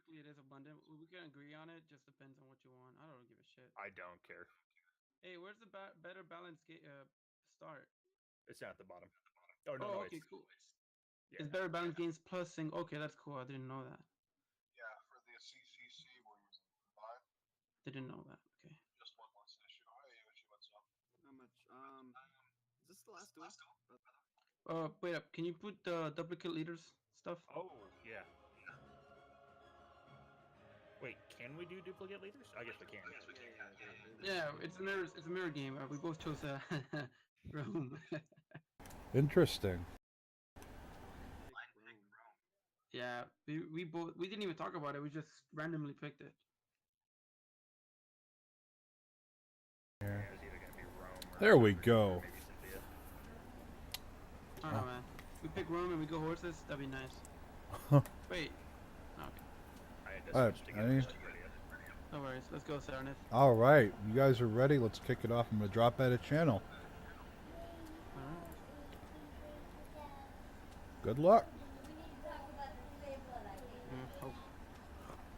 Typically, it is abundant. We can agree on it. Just depends on what you want. I don't give a shit. I don't care. Hey, where's the better balance start? It's down at the bottom. Oh no, Oh, no, okay, it's cool. yeah. It's better balance gains plus sing. Okay, that's cool. I didn't know that. Yeah, for the CCC, we're using 5. Didn't know that. Okay. Just one less issue. Hey, Yoshi, what's up? How much? Is this the last duel? Wait up. Can you put the duplicate leaders stuff? Oh yeah. Wait, can we do duplicate leaders? I guess we can. Yeah, it's a mirror. It's a mirror game. We both chose Rome. Interesting. Pick Rome. Yeah, we didn't even talk about it. We just randomly picked it. Yeah, it's either gonna be Rome or There we go. maybe Cynthia. I don't know, man. We pick Rome and we go horses. That'd be nice. Wait. Okay. I had to Alright, switch to get any- Mr. Radio. No worries. Let's go, Sarnith. All right, you guys are ready. Let's kick it off. I'm gonna drop at a channel. All right. Good luck. Oh.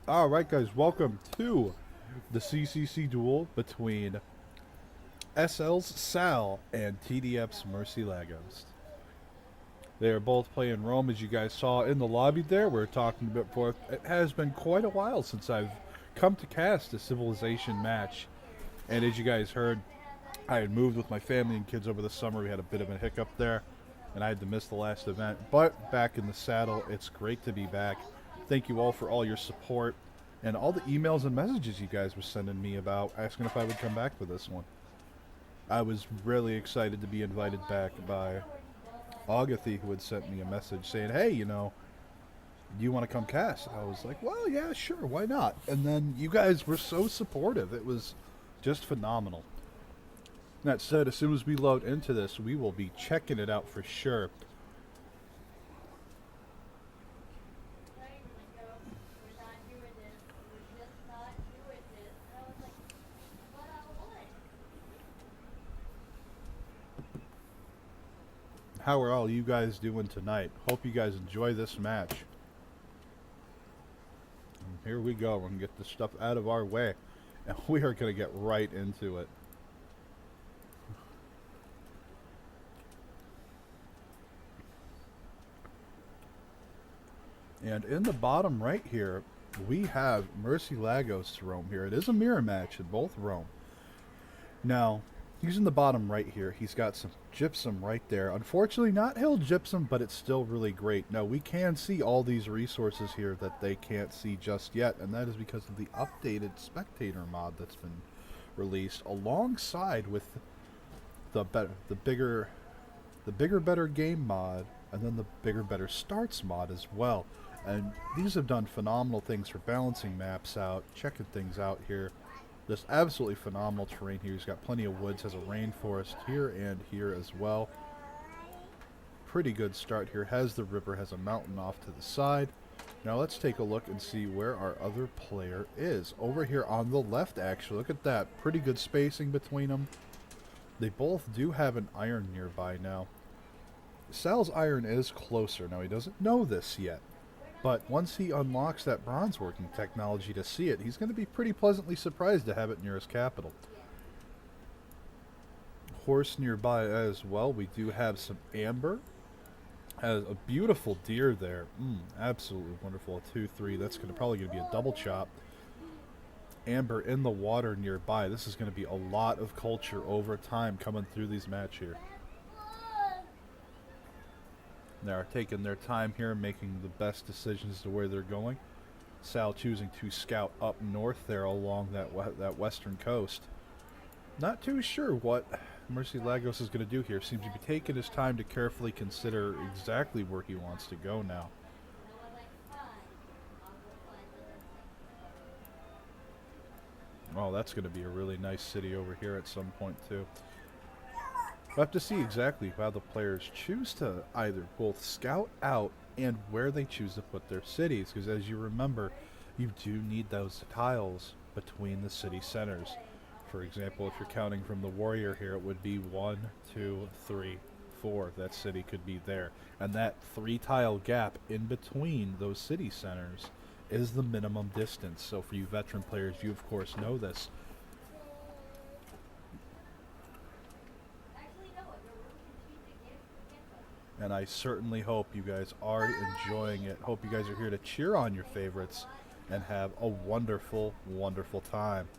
All right, guys, welcome to the CCC duel between SL's Sal and TDF's Mercy Lagos. They are both playing Rome, as you guys saw in the lobby there. We're talking a bit forth. It has been quite a while since I've come to cast a Civilization match. And as you guys heard, I had moved with my family and kids over the summer. We had a bit of a hiccup there, and I had to miss the last event. But back in the saddle, it's great to be back. Thank you all for all your support and all the emails and messages you guys were sending me about asking if I would come back for this one. I was really excited to be invited back by Agathy, who had sent me a message saying, hey, you know, do you want to come cast? I was like, well, yeah, sure, why not? And then you guys were so supportive. It was just phenomenal. That said, as soon as we load into this, we will be checking it out for sure. How are all you guys doing tonight? Hope you guys enjoy this match. And here we go. We're going to get this stuff out of our way. And we are going to get right into it. And in the bottom right here, we have Mercy Lagos to roam here. It is a mirror match in both roam. Now, he's in the bottom right here. He's got some gypsum right there. Unfortunately, not hill gypsum, but it's still really great. Now, we can see all these resources here that they can't see just yet, and that is because of the updated spectator mod that's been released alongside with the bigger, better game mod, and then the bigger, better starts mod as well. And these have done phenomenal things for balancing maps out, checking things out here. Just absolutely phenomenal terrain here. He's got plenty of woods, has a rainforest here and here as well. Pretty good start here. Has the river, has a mountain off to the side. Now let's take a look and see where our other player is. Over here on the left, actually. Look at that. Pretty good spacing between them. They both do have an iron nearby now. Sal's iron is closer. Now, he doesn't know this yet. But once he unlocks that bronze working technology to see it, he's going to be pretty pleasantly surprised to have it near his capital. Horse nearby as well. We do have some amber. Has a beautiful deer there. Absolutely wonderful. A 2-3. That's probably going to be a double chop. Amber in the water nearby. This is going to be a lot of culture over time coming through these match here. They're taking their time here, making the best decisions to where they're going. Sal choosing to scout up north there along that western coast. Not too sure what Mercy Lagos is going to do here. Seems to be taking his time to carefully consider exactly where he wants to go now. Oh, that's going to be a really nice city over here at some point too. We'll have to see exactly how the players choose to either both scout out and where they choose to put their cities, because as you remember, you do need those tiles between the city centers. For example, if you're counting from the warrior here, it would be 1, 2, 3, 4. That city could be there. And that 3 tile gap in between those city centers is the minimum distance. So for you veteran players, you of course know this. And I certainly hope you guys are enjoying it. Hope you guys are here to cheer on your favorites and have a wonderful, wonderful time.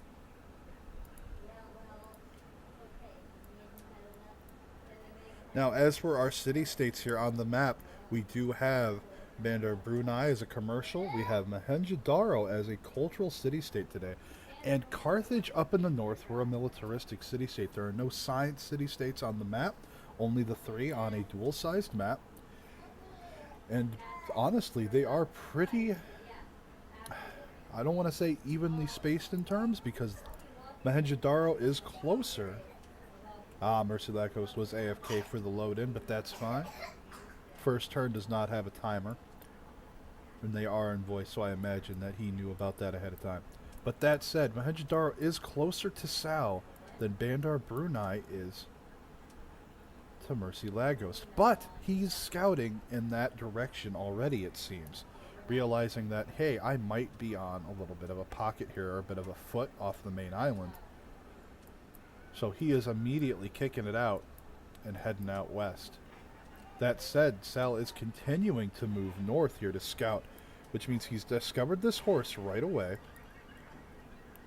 Now, as for our city-states here on the map, we do have Bandar Brunei as a commercial. We have Mohenjo-Daro as a cultural city-state today. And Carthage up in the north, we're a militaristic city-state. There are no science city-states on the map, only the 3 on a dual-sized map. And honestly, they are pretty, I don't want to say evenly spaced in terms, because Mohenjo-Daro is closer. Mercy Lagos was AFK for the load-in, but that's fine. First turn does not have a timer. And they are in voice, so I imagine that he knew about that ahead of time. But that said, Mohenjo-Daro is closer to Sal than Bandar Brunei is to Mercy Lagos. But he's scouting in that direction already, it seems. Realizing that, hey, I might be on a little bit of a pocket here, or a bit of a foot off the main island. So he is immediately kicking it out and heading out west. That said, Sal is continuing to move north here to scout, which means he's discovered this horse right away.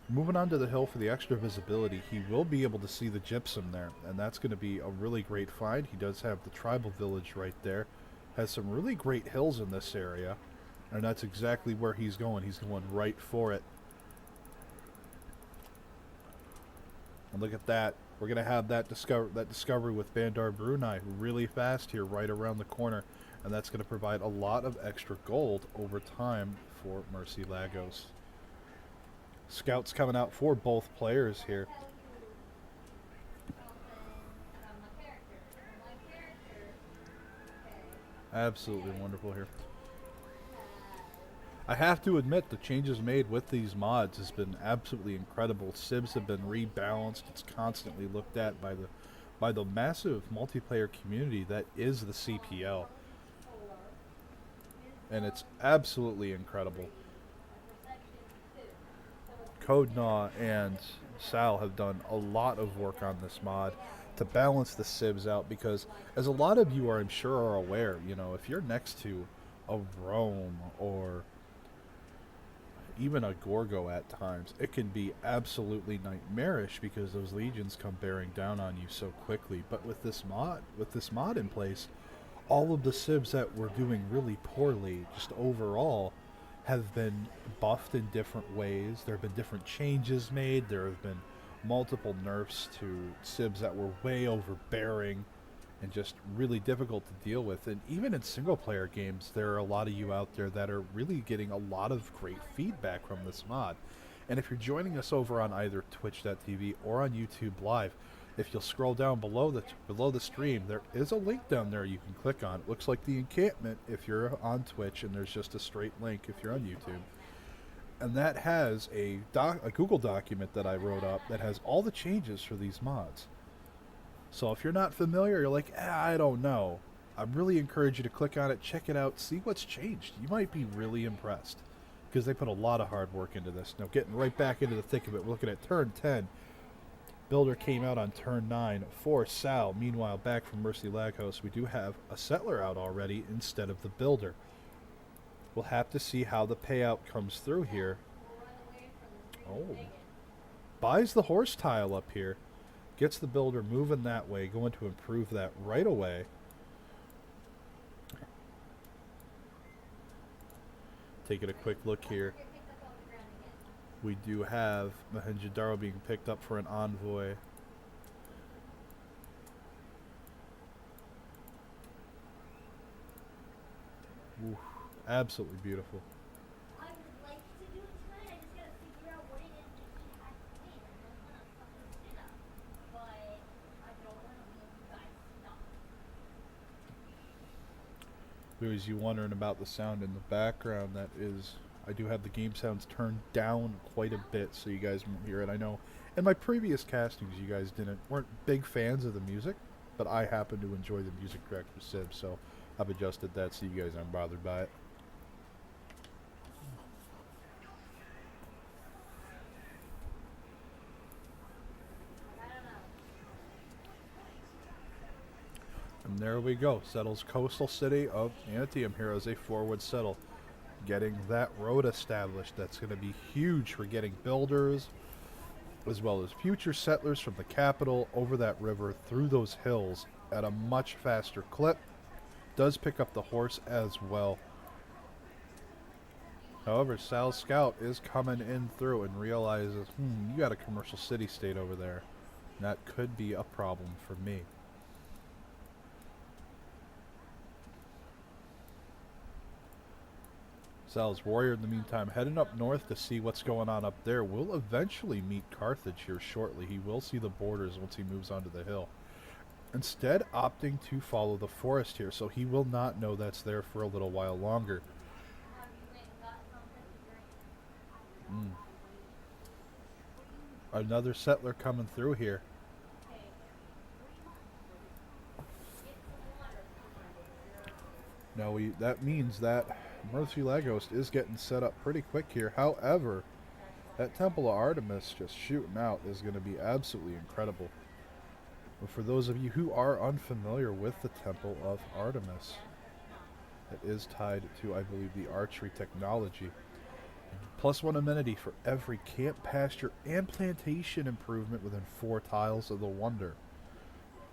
Moving onto the hill for the extra visibility, he will be able to see the gypsum there, and that's going to be a really great find. He does have the tribal village right there. Has some really great hills in this area, and that's exactly where he's going. He's going right for it. And look at that. We're going to have that discovery with Bandar Brunei really fast here, right around the corner. And that's going to provide a lot of extra gold over time for Mercy Lagos. Scouts coming out for both players here. Absolutely wonderful here. I have to admit, the changes made with these mods has been absolutely incredible. Cibs have been rebalanced. It's constantly looked at by the massive multiplayer community that is the CPL. And it's absolutely incredible. CodeNaw and Sal have done a lot of work on this mod to balance the Cibs out, because as a lot of you are, I'm sure, are aware, you know, if you're next to a Rome or even a Gorgo at times, it can be absolutely nightmarish because those legions come bearing down on you so quickly. But with this mod in place, all of the Cibs that were doing really poorly, just overall, have been buffed in different ways. There have been different changes made. There have been multiple nerfs to Cibs that were way overbearing and just really difficult to deal with. And even in single player games, there are a lot of you out there that are really getting a lot of great feedback from this mod. And if you're joining us over on either twitch.tv or on YouTube Live, if you'll scroll down below the stream, there is a link down there you can click on. It looks like the encampment if you're on Twitch, and there's just a straight link if you're on YouTube. And that has a Google document that I wrote up that has all the changes for these mods. So if you're not familiar, you're like, I don't know, I really encourage you to click on it, check it out, see what's changed. You might be really impressed, because they put a lot of hard work into this. Now, getting right back into the thick of it, we're looking at turn 10. Builder came out on turn 9 for Sal. Meanwhile, back from Mercy Lagos, we do have a settler out already instead of the builder. We'll have to see how the payout comes through here. Oh. Buys the horse tile up here. Gets the builder moving that way. Going to improve that right away. Taking a quick look here. We do have Mohenjo-Daro being picked up for an envoy. Oof, absolutely beautiful. I would like to do it tonight. I just gotta figure out what it is that he has to say. I don't wanna fuck this shit up, but I don't wanna leave you guys stuck. As you wondering about the sound in the background, that is, I do have the game sounds turned down quite a bit so you guys won't hear it. I know in my previous castings you guys weren't big fans of the music, but I happen to enjoy the music track for Civ, so I've adjusted that so you guys aren't bothered by it. And there we go. Settles coastal city of Antium here as a forward settle. Getting that road established. That's going to be huge for getting builders, as well as future settlers from the capital over that river through those hills at a much faster clip. Does pick up the horse as well. However, Sal's scout is coming in through and realizes, you got a commercial city-state over there. That could be a problem for me. Sal's warrior, in the meantime, heading up north to see what's going on up there. Will eventually meet Carthage here shortly. He will see the borders once he moves onto the hill. Instead, opting to follow the forest here, so he will not know that's there for a little while longer. Another settler coming through here. Now that means that Mercy Lagos is getting set up pretty quick here. However, that Temple of Artemis just shooting out is going to be absolutely incredible. But for those of you who are unfamiliar with the Temple of Artemis, it is tied to, I believe, the archery technology. +1 amenity for every camp, pasture, and plantation improvement within 4 tiles of the Wonder.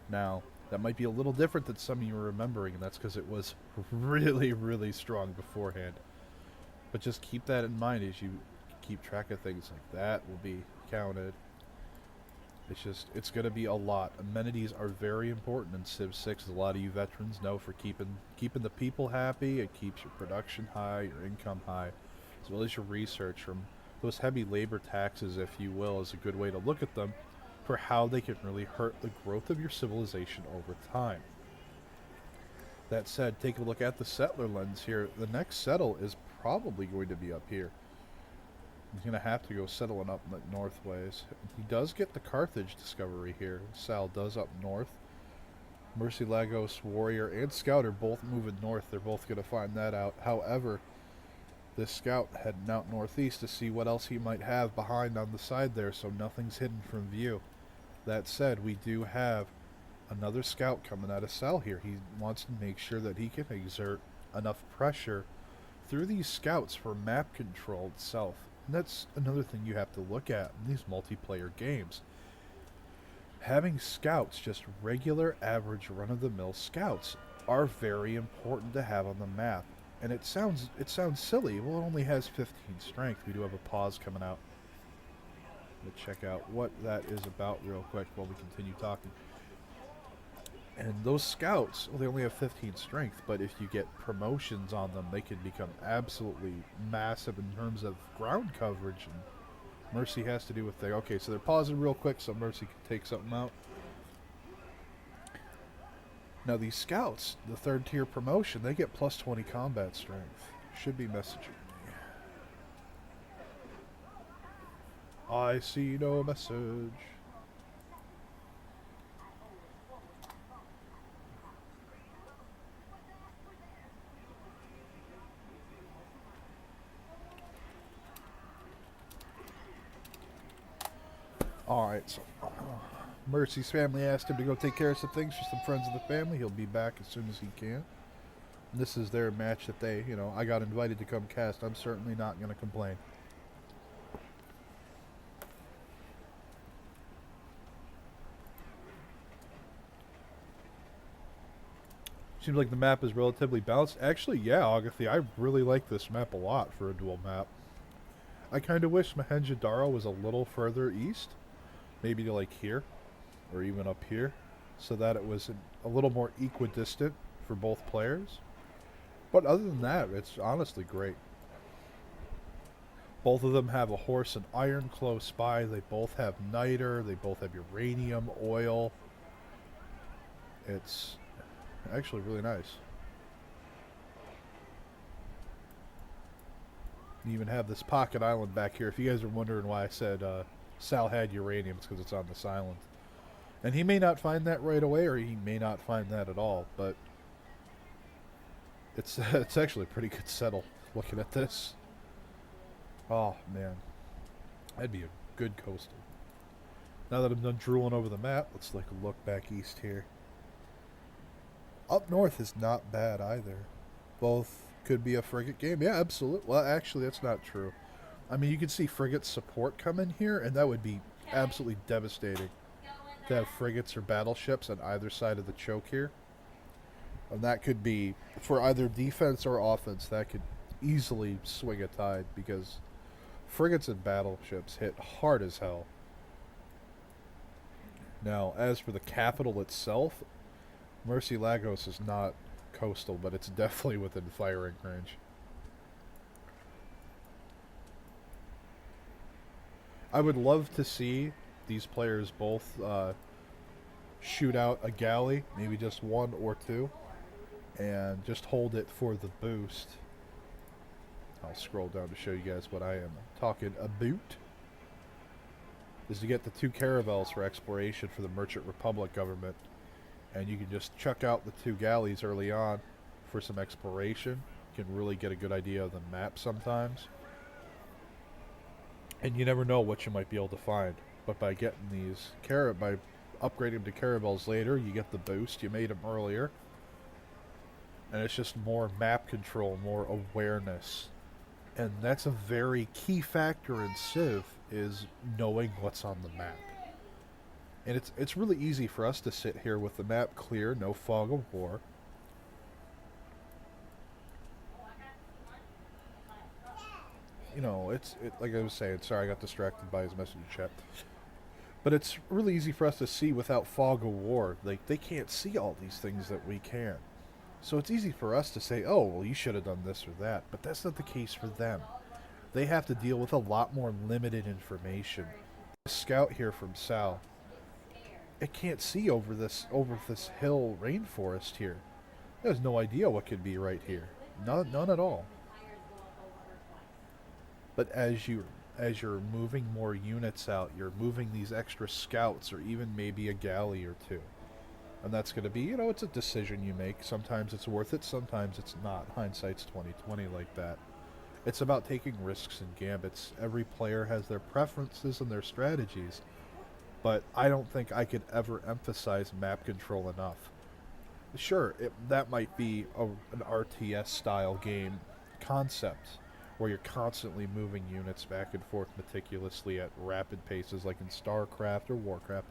Now, that might be a little different than some of you are remembering, and that's because it was really, really strong beforehand. But just keep that in mind as you keep track of things like that will be counted. It's going to be a lot. Amenities are very important in Civ 6, as a lot of you veterans know, for keeping the people happy. It keeps your production high, your income high, as well as your research. From those heavy labor taxes, if you will, is a good way to look at them for how they can really hurt the growth of your civilization over time. That said, take a look at the settler lens here. The next settle is probably going to be up here. He's going to have to go settling up in the north ways. He does get the Carthage discovery here. Sal does up north. Mercy Lagos, Warrior, and Scout are both moving north. They're both going to find that out. However, this Scout heading out northeast to see what else he might have behind on the side there, so nothing's hidden from view. That said, we do have another Scout coming out of Sal here. He wants to make sure that he can exert enough pressure through these Scouts for map control itself. And that's another thing you have to look at in these multiplayer games. Having Scouts, just regular, average, run-of-the-mill Scouts, are very important to have on the map. And it sounds silly. Well, it only has 15 strength. We do have a pause coming out. Let's check out what that is about real quick while we continue talking. And those Scouts, well, they only have 15 strength, but if you get promotions on them, they can become absolutely massive in terms of ground coverage. And Mercy has to do with things. Okay, so they're pausing real quick so Mercy can take something out. Now these Scouts, the 3rd tier promotion, they get +20 combat strength. Should be messaging me. I see no message. Alright, so Mercy's family asked him to go take care of some things for some friends of the family. He'll be back as soon as he can. And this is their match that they, I got invited to come cast. I'm certainly not going to complain. Seems like the map is relatively balanced. Actually, yeah, Agathy, I really like this map a lot for a dual map. I kind of wish Mohenjo-Daro was a little further east. Maybe to like here, or even up here, so that it was a little more equidistant for both players. But other than that, it's honestly great. Both of them have a horse and iron close by. They both have niter. They both have uranium, oil. It's actually really nice. You even have this pocket island back here. If you guys are wondering why I said Sal had uranium, it's because it's on this island. And he may not find that right away, or he may not find that at all, but it's actually a pretty good settle looking at this. Oh, man. That'd be a good coastal. Now that I'm done drooling over the map, let's look back east here. Up north is not bad either. Both could be a frigate game. Yeah, absolutely. Well, actually, that's not true. I mean, you could see frigate support come in here, and that would be absolutely devastating to have frigates or battleships on either side of the choke here. And that could be, for either defense or offense, that could easily swing a tide, because frigates and battleships hit hard as hell. Now, as for the capital itself, Mercy Lagos is not coastal, but it's definitely within firing range. I would love to see these players both shoot out a galley, maybe just one or two, and just hold it for the boost. I'll scroll down to show you guys what I am talking about. Is to get the 2 caravels for exploration for the Merchant Republic government, and you can just chuck out the 2 galleys early on for some exploration. You can really get a good idea of the map sometimes, and you never know what you might be able to find. But by getting these by upgrading them to caravels later, you get the boost. You made them earlier, and it's just more map control, more awareness. And that's a very key factor in Civ, is knowing what's on the map. And it's really easy for us to sit here with the map clear, no fog of war. You know, like I was saying, sorry I got distracted by his message chat. But it's really easy for us to see without fog of war. Like, they can't see all these things that we can. So it's easy for us to say, oh, well, you should have done this or that. But that's not the case for them. They have to deal with a lot more limited information. The scout here from Sal, it can't see over this hill rainforest here. It has no idea what could be right here. None at all. But as you're moving more units out, you're moving these extra scouts, or even maybe a galley or 2. And that's going to be, it's a decision you make. Sometimes it's worth it, sometimes it's not. Hindsight's 20/20 like that. It's about taking risks and gambits. Every player has their preferences and their strategies, but I don't think I could ever emphasize map control enough. Sure, that might be an RTS-style game concept, where you're constantly moving units back and forth meticulously at rapid paces like in StarCraft or Warcraft,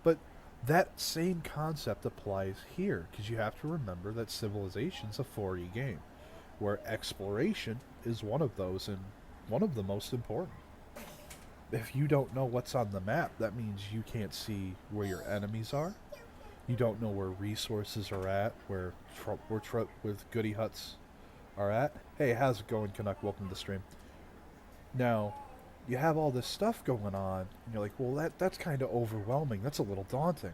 but that same concept applies here, because you have to remember that Civilization's a 4E game, where exploration is one of those, and one of the most important. If you don't know what's on the map, that means you can't see where your enemies are. You don't know where resources are at, where with goody huts are at. Hey, how's it going, Canuck? Welcome to the stream. Now, you have all this stuff going on, and you're like, well, that's kind of overwhelming. That's a little daunting.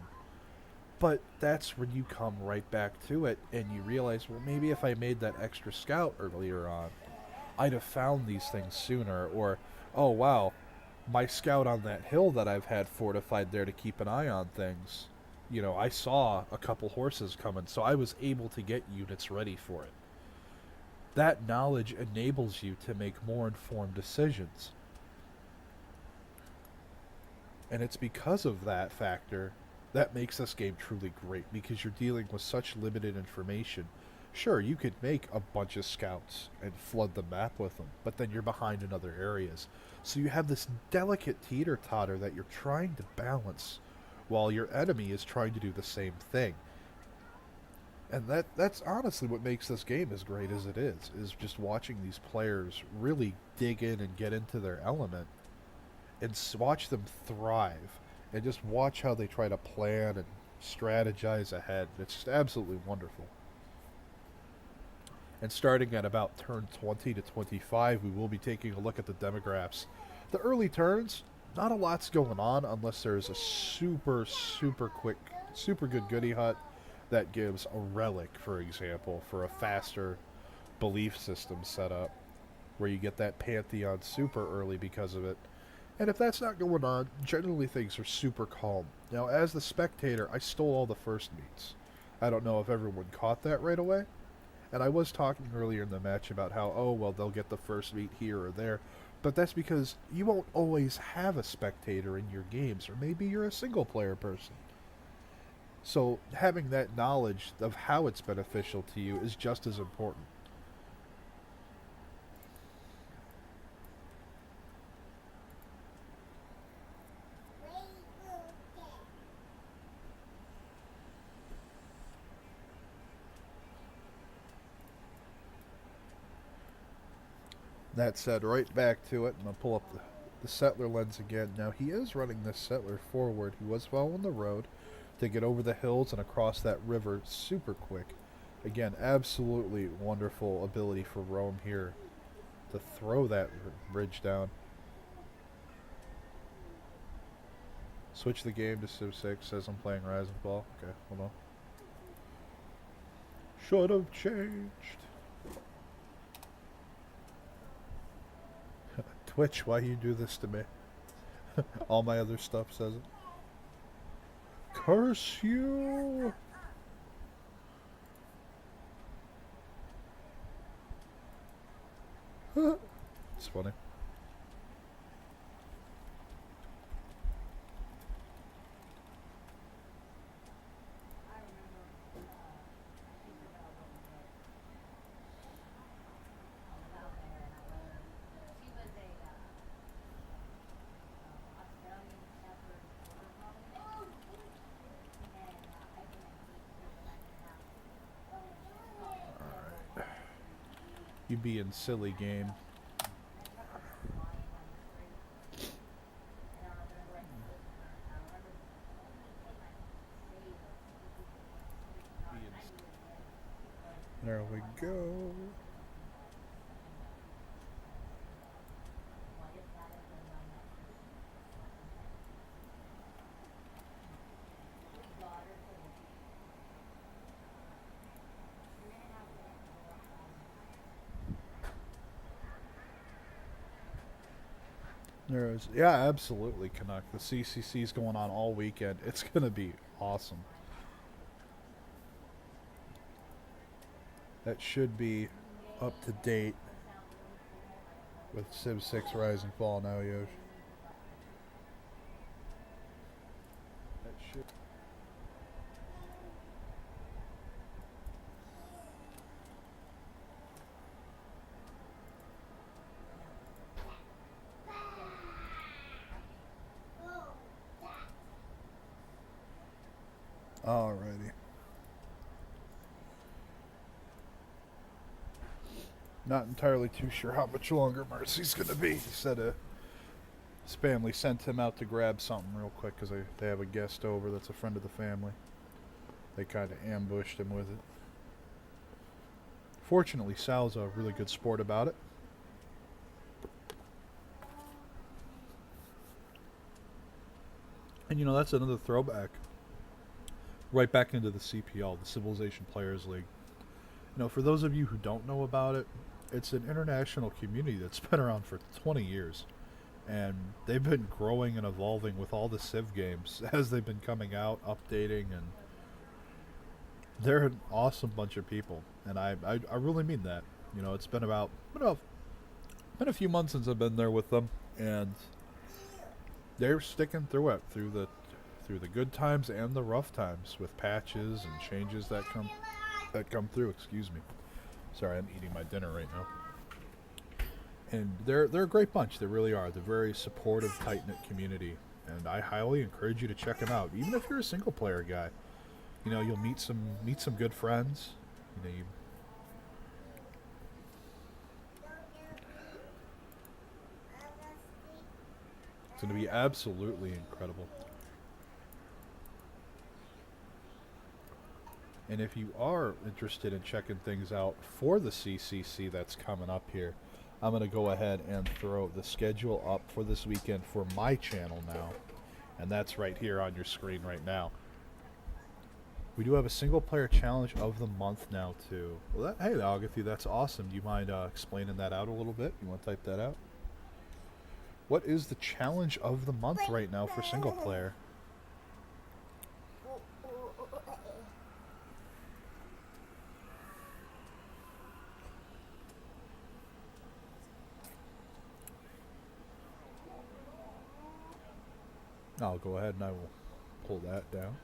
But that's when you come right back to it, and you realize, well, maybe if I made that extra scout earlier on, I'd have found these things sooner. Or, oh, wow, my scout on that hill that I've had fortified there to keep an eye on things, I saw a couple horses coming, so I was able to get units ready for it. That knowledge enables you to make more informed decisions. And it's because of that factor that makes this game truly great, because you're dealing with such limited information. Sure, you could make a bunch of scouts and flood the map with them, but then you're behind in other areas. So you have this delicate teeter-totter that you're trying to balance, while your enemy is trying to do the same thing. And that's honestly what makes this game as great as it is just watching these players really dig in and get into their element, and watch them thrive, and just watch how they try to plan and strategize ahead. It's just absolutely wonderful. And starting at about turn 20 to 25, we will be taking a look at the demographics. The early turns, not a lot's going on unless there's a super quick, super good goody hut that gives a relic, for example, for a faster belief system setup, where you get that Pantheon super early because of it. And if that's not going on, generally things are super calm. Now, as the spectator, I stole all the first meets. I don't know if everyone caught that right away. And I was talking earlier in the match about how, oh, well, they'll get the first meet here or there. But that's because you won't always have a spectator in your games, or maybe you're a single-player person. So having that knowledge of how it's beneficial to you is just as important. That said, right back to it, and I'll pull up the settler lens again. Now, he is running this settler forward. He was following the road to get over the hills and across that river super quick. Again, absolutely wonderful ability for Rome here to throw that bridge down. Switch the game to Civ 6, says I'm playing Rise and Fall. Okay, hold on. Should have changed. Twitch, why you do this to me? All my other stuff says it. Curse you! It's funny. You being silly, game. There we go. There is, yeah, absolutely, Canuck. The CCC is going on all weekend. It's gonna be awesome. That should be up to date with Civ 6 Rise and Fall now, Yosh. That should. Alrighty. Not entirely too sure how much longer Mercy's gonna be. He said his family sent him out to grab something real quick because they have a guest over that's a friend of the family. They kind of ambushed him with it. Fortunately, Sal's a really good sport about it. And you know, that's another throwback. Right back into the CPL, the Civilization Players League. You know, for those of you who don't know about it, it's an international community that's been around for 20 years. And they've been growing and evolving with all the Civ games as they've been coming out, updating, and they're an awesome bunch of people. And I really mean that. You know, it's been a few months since I've been there with them, and they're sticking through it, through the good times and the rough times, with patches and changes that come through. Excuse me. Sorry, I'm eating my dinner right now. And they're a great bunch. They really are. They're a very supportive, tight-knit community, and I highly encourage you to check them out. Even if you're a single-player guy, you know, you'll meet some good friends. You know, it's going to be absolutely incredible. And if you are interested in checking things out for the CCC that's coming up here, I'm going to go ahead and throw the schedule up for this weekend for my channel now. And that's right here on your screen right now. We do have a single player challenge of the month now too. Well, hey Agathy, that's awesome. Do you mind explaining that out a little bit? You want to type that out? What is the challenge of the month right now for single player? I'll go ahead and I will pull that down.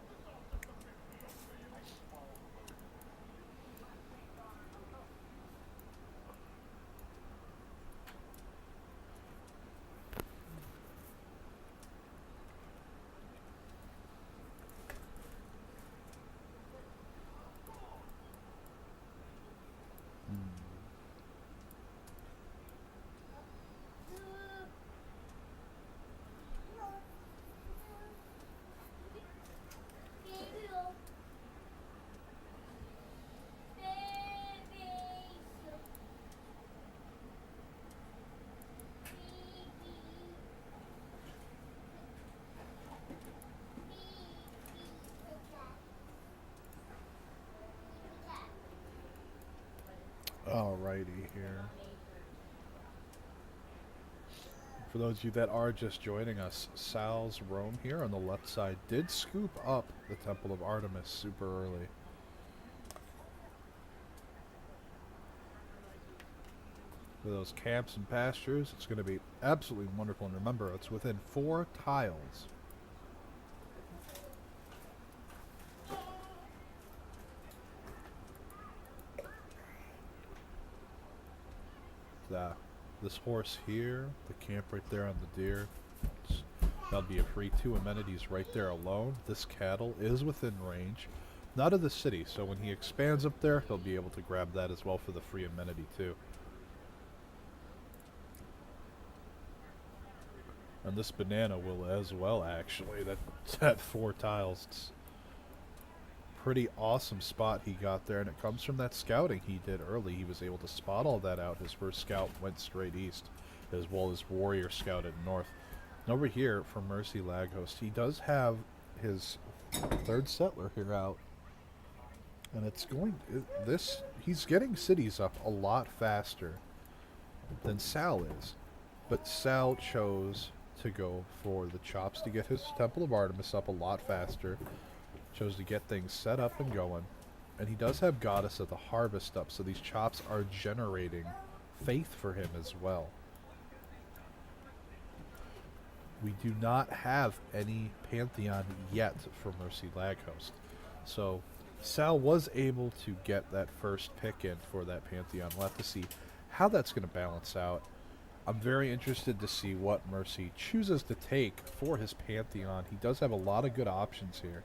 Alrighty here. For those of you that are just joining us, Sal's Rome here on the left side did scoop up the Temple of Artemis super early. For those camps and pastures, it's going to be absolutely wonderful. And remember, it's within 4 tiles. This horse here, the camp right there on the deer, that'll be a free 2 amenities right there alone. This cattle is within range, not of the city, so when he expands up there, he'll be able to grab that as well for the free amenity too. And this banana will as well, actually. That's at 4 tiles. It's pretty awesome spot he got there, and it comes from that scouting he did early. He was able to spot all that out. His first scout went straight east, as well as warrior scouted north. And over here for Mercy Lagos, he does have his 3rd settler here out, and it's going he's getting cities up a lot faster than Sal is, but Sal chose to go for the chops to get his Temple of Artemis up a lot faster. Chose to get things set up and going. And he does have Goddess of the Harvest up, so these chops are generating faith for him as well. We do not have any Pantheon yet for Mercy Laghost. So Sal was able to get that first pick in for that Pantheon. We'll have to see how that's going to balance out. I'm very interested to see what Mercy chooses to take for his Pantheon. He does have a lot of good options here.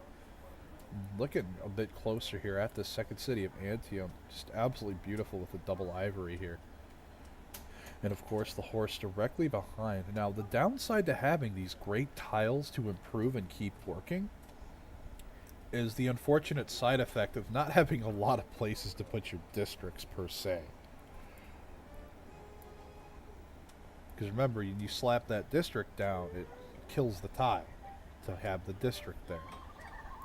Looking a bit closer here at the second city of Antium, just absolutely beautiful with the double ivory here. And of course the horse directly behind. Now the downside to having these great tiles to improve and keep working is the unfortunate side effect of not having a lot of places to put your districts per se. Because remember, you slap that district down, it kills the tile to have the district there.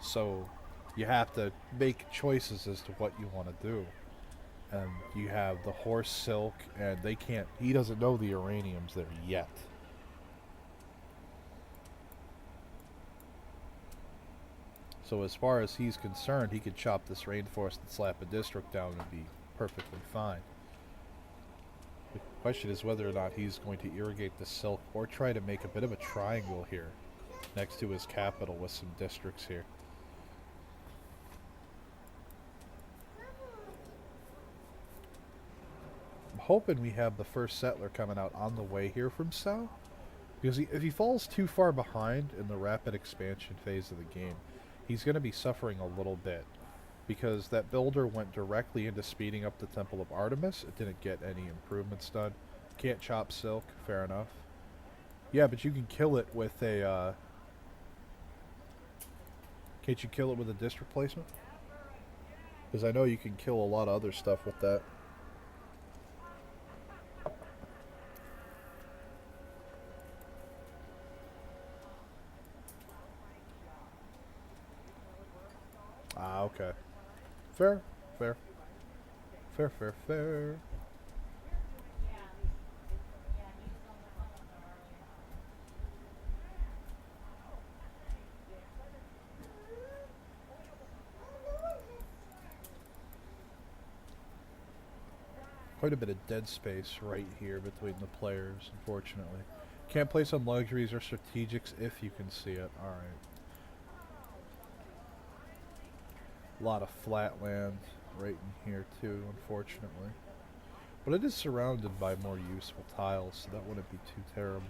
So you have to make choices as to what you want to do. And you have the horse silk, and he doesn't know the uranium's there yet. So as far as he's concerned, he could chop this rainforest and slap a district down and be perfectly fine. The question is whether or not he's going to irrigate the silk or try to make a bit of a triangle here next to his capital with some districts here. Hoping we have the first settler coming out on the way here from Sal, because if he falls too far behind in the rapid expansion phase of the game, he's going to be suffering a little bit, because that builder went directly into speeding up the Temple of Artemis. It didn't get any improvements done. Can't chop silk, fair enough. Yeah, but you can kill it with a can't you kill it with a district placement? Because I know you can kill a lot of other stuff with that. Ah, okay. Fair. Quite a bit of dead space right here between the players, unfortunately. Can't place on luxuries or strategics if you can see it. Alright. A lot of flat land right in here too, unfortunately. But it is surrounded by more useful tiles, so that wouldn't be too terrible.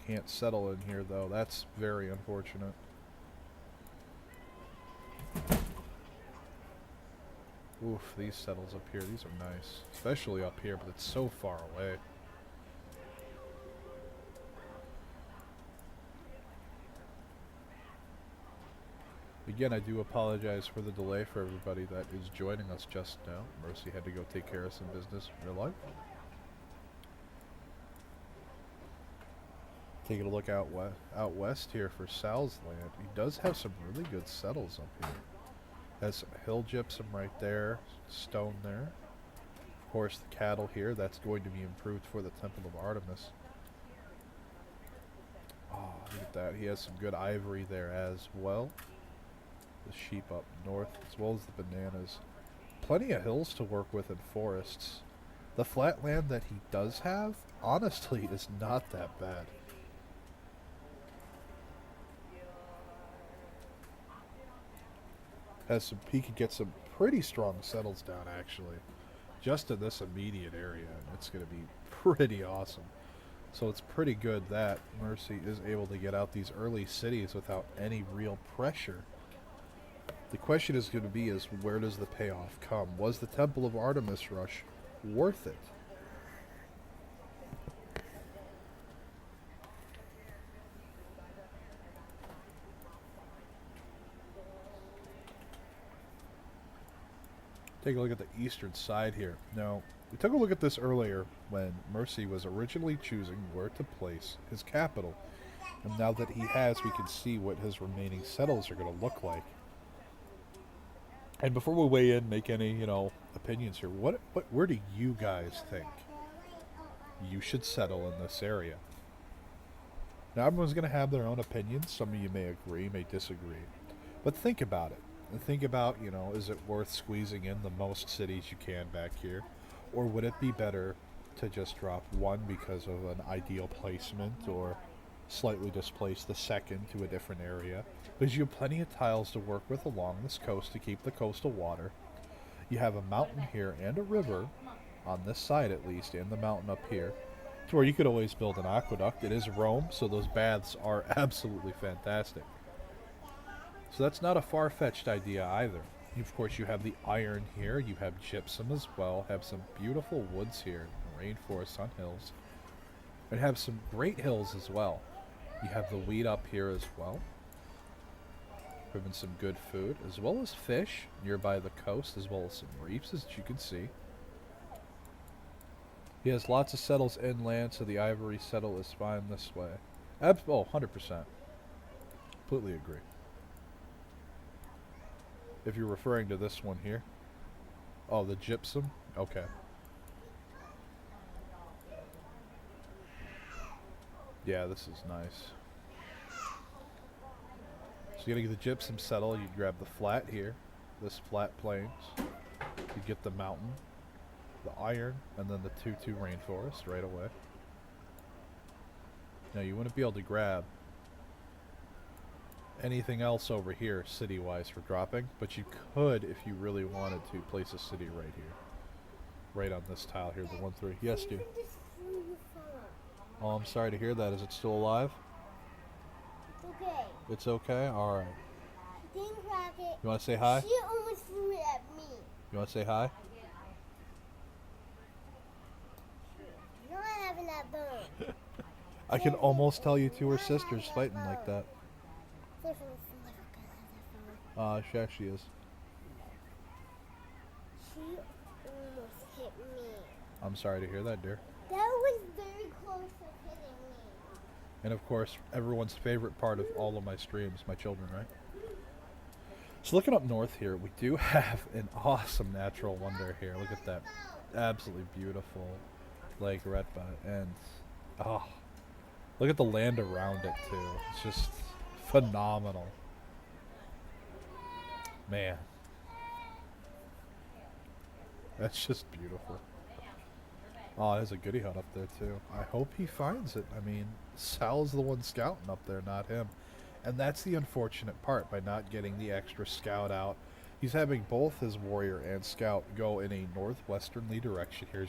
Can't settle in here though, that's very unfortunate. Oof, these settles up here, these are nice. Especially up here, but it's so far away. Again, I do apologize for the delay for everybody that is joining us just now. Mercy had to go take care of some business in real life. Taking a look out west here for Sal's land. He does have some really good settles up here. Has some hill gypsum right there, stone there. Of course, the cattle here, that's going to be improved for the Temple of Artemis. Oh, look at that. He has some good ivory there as well. The sheep up north, as well as the bananas. Plenty of hills to work with and forests. The flat land that he does have, honestly, is not that bad. He could get some pretty strong settles down, actually. Just in this immediate area, and it's going to be pretty awesome. So it's pretty good that Mercy is able to get out these early cities without any real pressure. The question is going to be is where does the payoff come? Was the Temple of Artemis rush worth it? Take a look at the eastern side here. Now, we took a look at this earlier when Mercy was originally choosing where to place his capital. And now that he has, we can see what his remaining settles are going to look like. And before we weigh in, make any, opinions here, where do you guys think you should settle in this area? Now, everyone's going to have their own opinions. Some of you may agree, may disagree. But think about it. And think about, is it worth squeezing in the most cities you can back here? Or would it be better to just drop one because of an ideal placement or slightly displace the second to a different area? Because you have plenty of tiles to work with along this coast to keep the coastal water. You have a mountain here and a river, on this side at least, and the mountain up here, to where you could always build an aqueduct. It is Rome, so those baths are absolutely fantastic. So that's not a far-fetched idea either. Of course, you have the iron here. You have gypsum as well. Have some beautiful woods here. Rainforest on hills. And have some great hills as well. You have the wheat up here as well. Having some good food, as well as fish nearby the coast, as well as some reefs, as you can see. He has lots of settles inland, so the ivory settle is fine this way. 100%. Completely agree. If you're referring to this one here. Oh, the gypsum? Okay. Yeah, this is nice. So you're gonna get the gypsum settle, you grab the flat here, this flat plains. You get the mountain, the iron, and then the 2-2 rainforest right away. Now you wouldn't be able to grab anything else over here city-wise for dropping, but you could if you really wanted to place a city right here. Right on this tile here, the 1-3. Yes, dude. Oh, I'm sorry to hear that. Is it still alive? It's okay. It's okay? Alright. She didn't crack it. You want to say hi? She almost threw it at me. You want to say hi? You're not having that bone. I can almost tell you two are sisters fighting like that. Yeah, she is. She almost hit me. I'm sorry to hear that, dear. That was very close to hitting me. And of course, everyone's favorite part of all of my streams, my children, right? So looking up north here, we do have an awesome natural wonder here. Look at that. Absolutely beautiful Lake Retba. And, oh, look at the land around it, too. It's just phenomenal. Man. That's just beautiful. Oh, there's a goodie hut up there, too. I hope he finds it. I mean, Sal's the one scouting up there, not him. And that's the unfortunate part, by not getting the extra scout out. He's having both his warrior and scout go in a northwesternly direction here,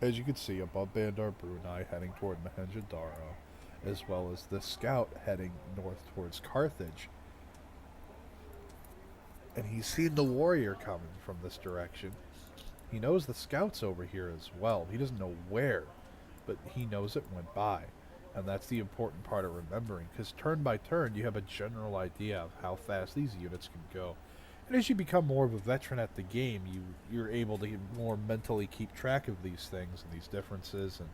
as you can see, above Bandar Brunei, heading toward Mohenjo-Daro, as well as the scout heading north towards Carthage. And he's seen the warrior coming from this direction. He knows the scout's over here as well. He doesn't know where, but he knows it went by. And that's the important part of remembering, because turn by turn, you have a general idea of how fast these units can go. And as you become more of a veteran at the game, you're able to more mentally keep track of these things and these differences. And,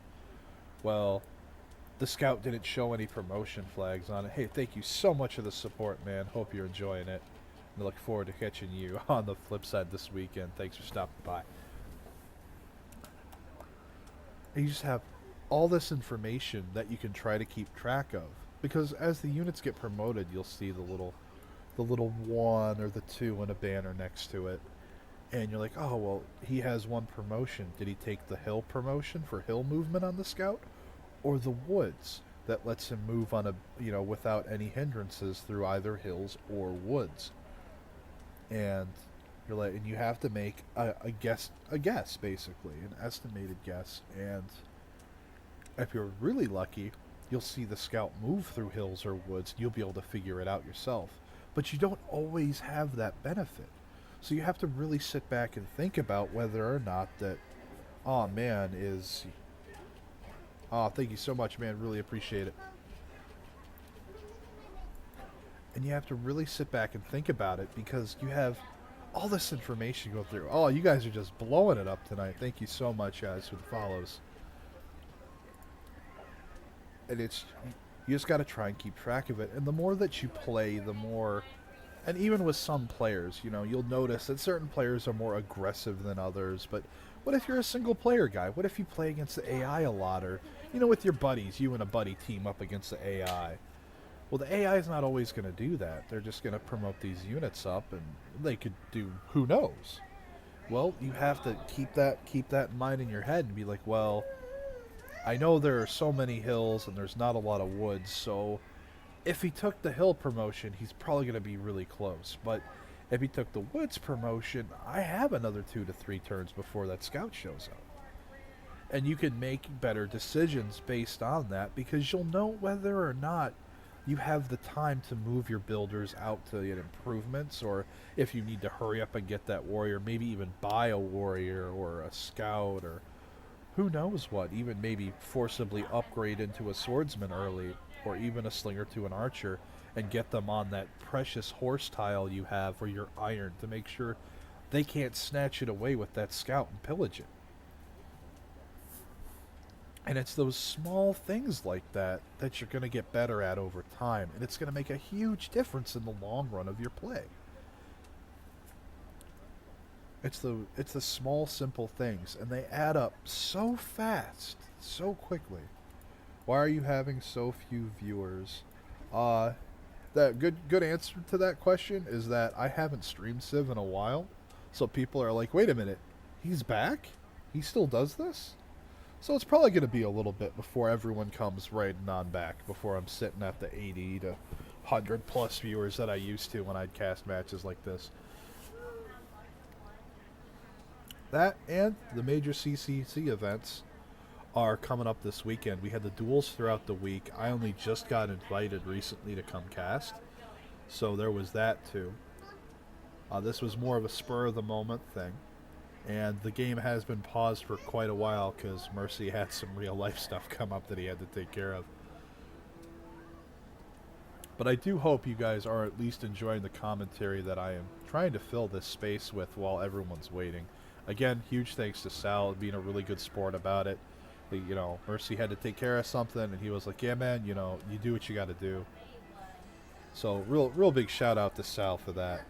well, the scout didn't show any promotion flags on it. Hey, thank you so much for the support, man. Hope you're enjoying it. I look forward to catching you on the flip side this weekend. Thanks for stopping by. And you just have all this information that you can try to keep track of. Because as the units get promoted, you'll see the little 1 or the 2 in a banner next to it. And you're like, oh, well, he has 1 promotion. Did he take the hill promotion for hill movement on the scout? Or the woods that lets him move on without any hindrances through either hills or woods? And you're like, and you have to make a guess basically, an estimated guess. And if you're really lucky, you'll see the scout move through hills or woods, and you'll be able to figure it out yourself. But you don't always have that benefit. So you have to really sit back and think about whether or not that, oh man, thank you so much, man, really appreciate it. And you have to really sit back and think about it, because you have all this information go through. Oh, you guys are just blowing it up tonight. Thank you so much, guys, for the follows. And you just got to try and keep track of it. And the more that you play, the more, and even with some players, you'll notice that certain players are more aggressive than others. But what if you're a single player guy? What if you play against the AI a lot, or with your buddies, you and a buddy team up against the AI? Well, the AI is not always going to do that. They're just going to promote these units up, and they could do who knows. Well, you have to keep that in mind in your head and be like, well, I know there are so many hills and there's not a lot of woods, so if he took the hill promotion, he's probably going to be really close. But if he took the woods promotion, I have another 2 to 3 turns before that scout shows up. And you can make better decisions based on that, because you'll know whether or not you have the time to move your builders out to get improvements, or if you need to hurry up and get that warrior, maybe even buy a warrior or a scout, or who knows what, even maybe forcibly upgrade into a swordsman early, or even a slinger to an archer, and get them on that precious horse tile you have for your iron to make sure they can't snatch it away with that scout and pillage it. And it's those small things like that that you're going to get better at over time, and it's going to make a huge difference in the long run of your play. It's the small, simple things, and they add up so fast, so quickly. Why are you having so few viewers? That good answer to that question is that I haven't streamed Civ in a while, so people are like, wait a minute, he's back? He still does this? So it's probably going to be a little bit before everyone comes raiding on back, before I'm sitting at the 80 to 100 plus viewers that I used to when I'd cast matches like this. That and the major CCC events are coming up this weekend. We had the duels throughout the week. I only just got invited recently to come cast, so there was that too. This was more of a spur of the moment thing. And the game has been paused for quite a while because Mercy had some real life stuff come up that he had to take care of. But I do hope you guys are at least enjoying the commentary that I am trying to fill this space with while everyone's waiting. Again, huge thanks to Sal being a really good sport about it. Mercy had to take care of something, and he was like, yeah, man, you do what you got to do. So real big shout out to Sal for that.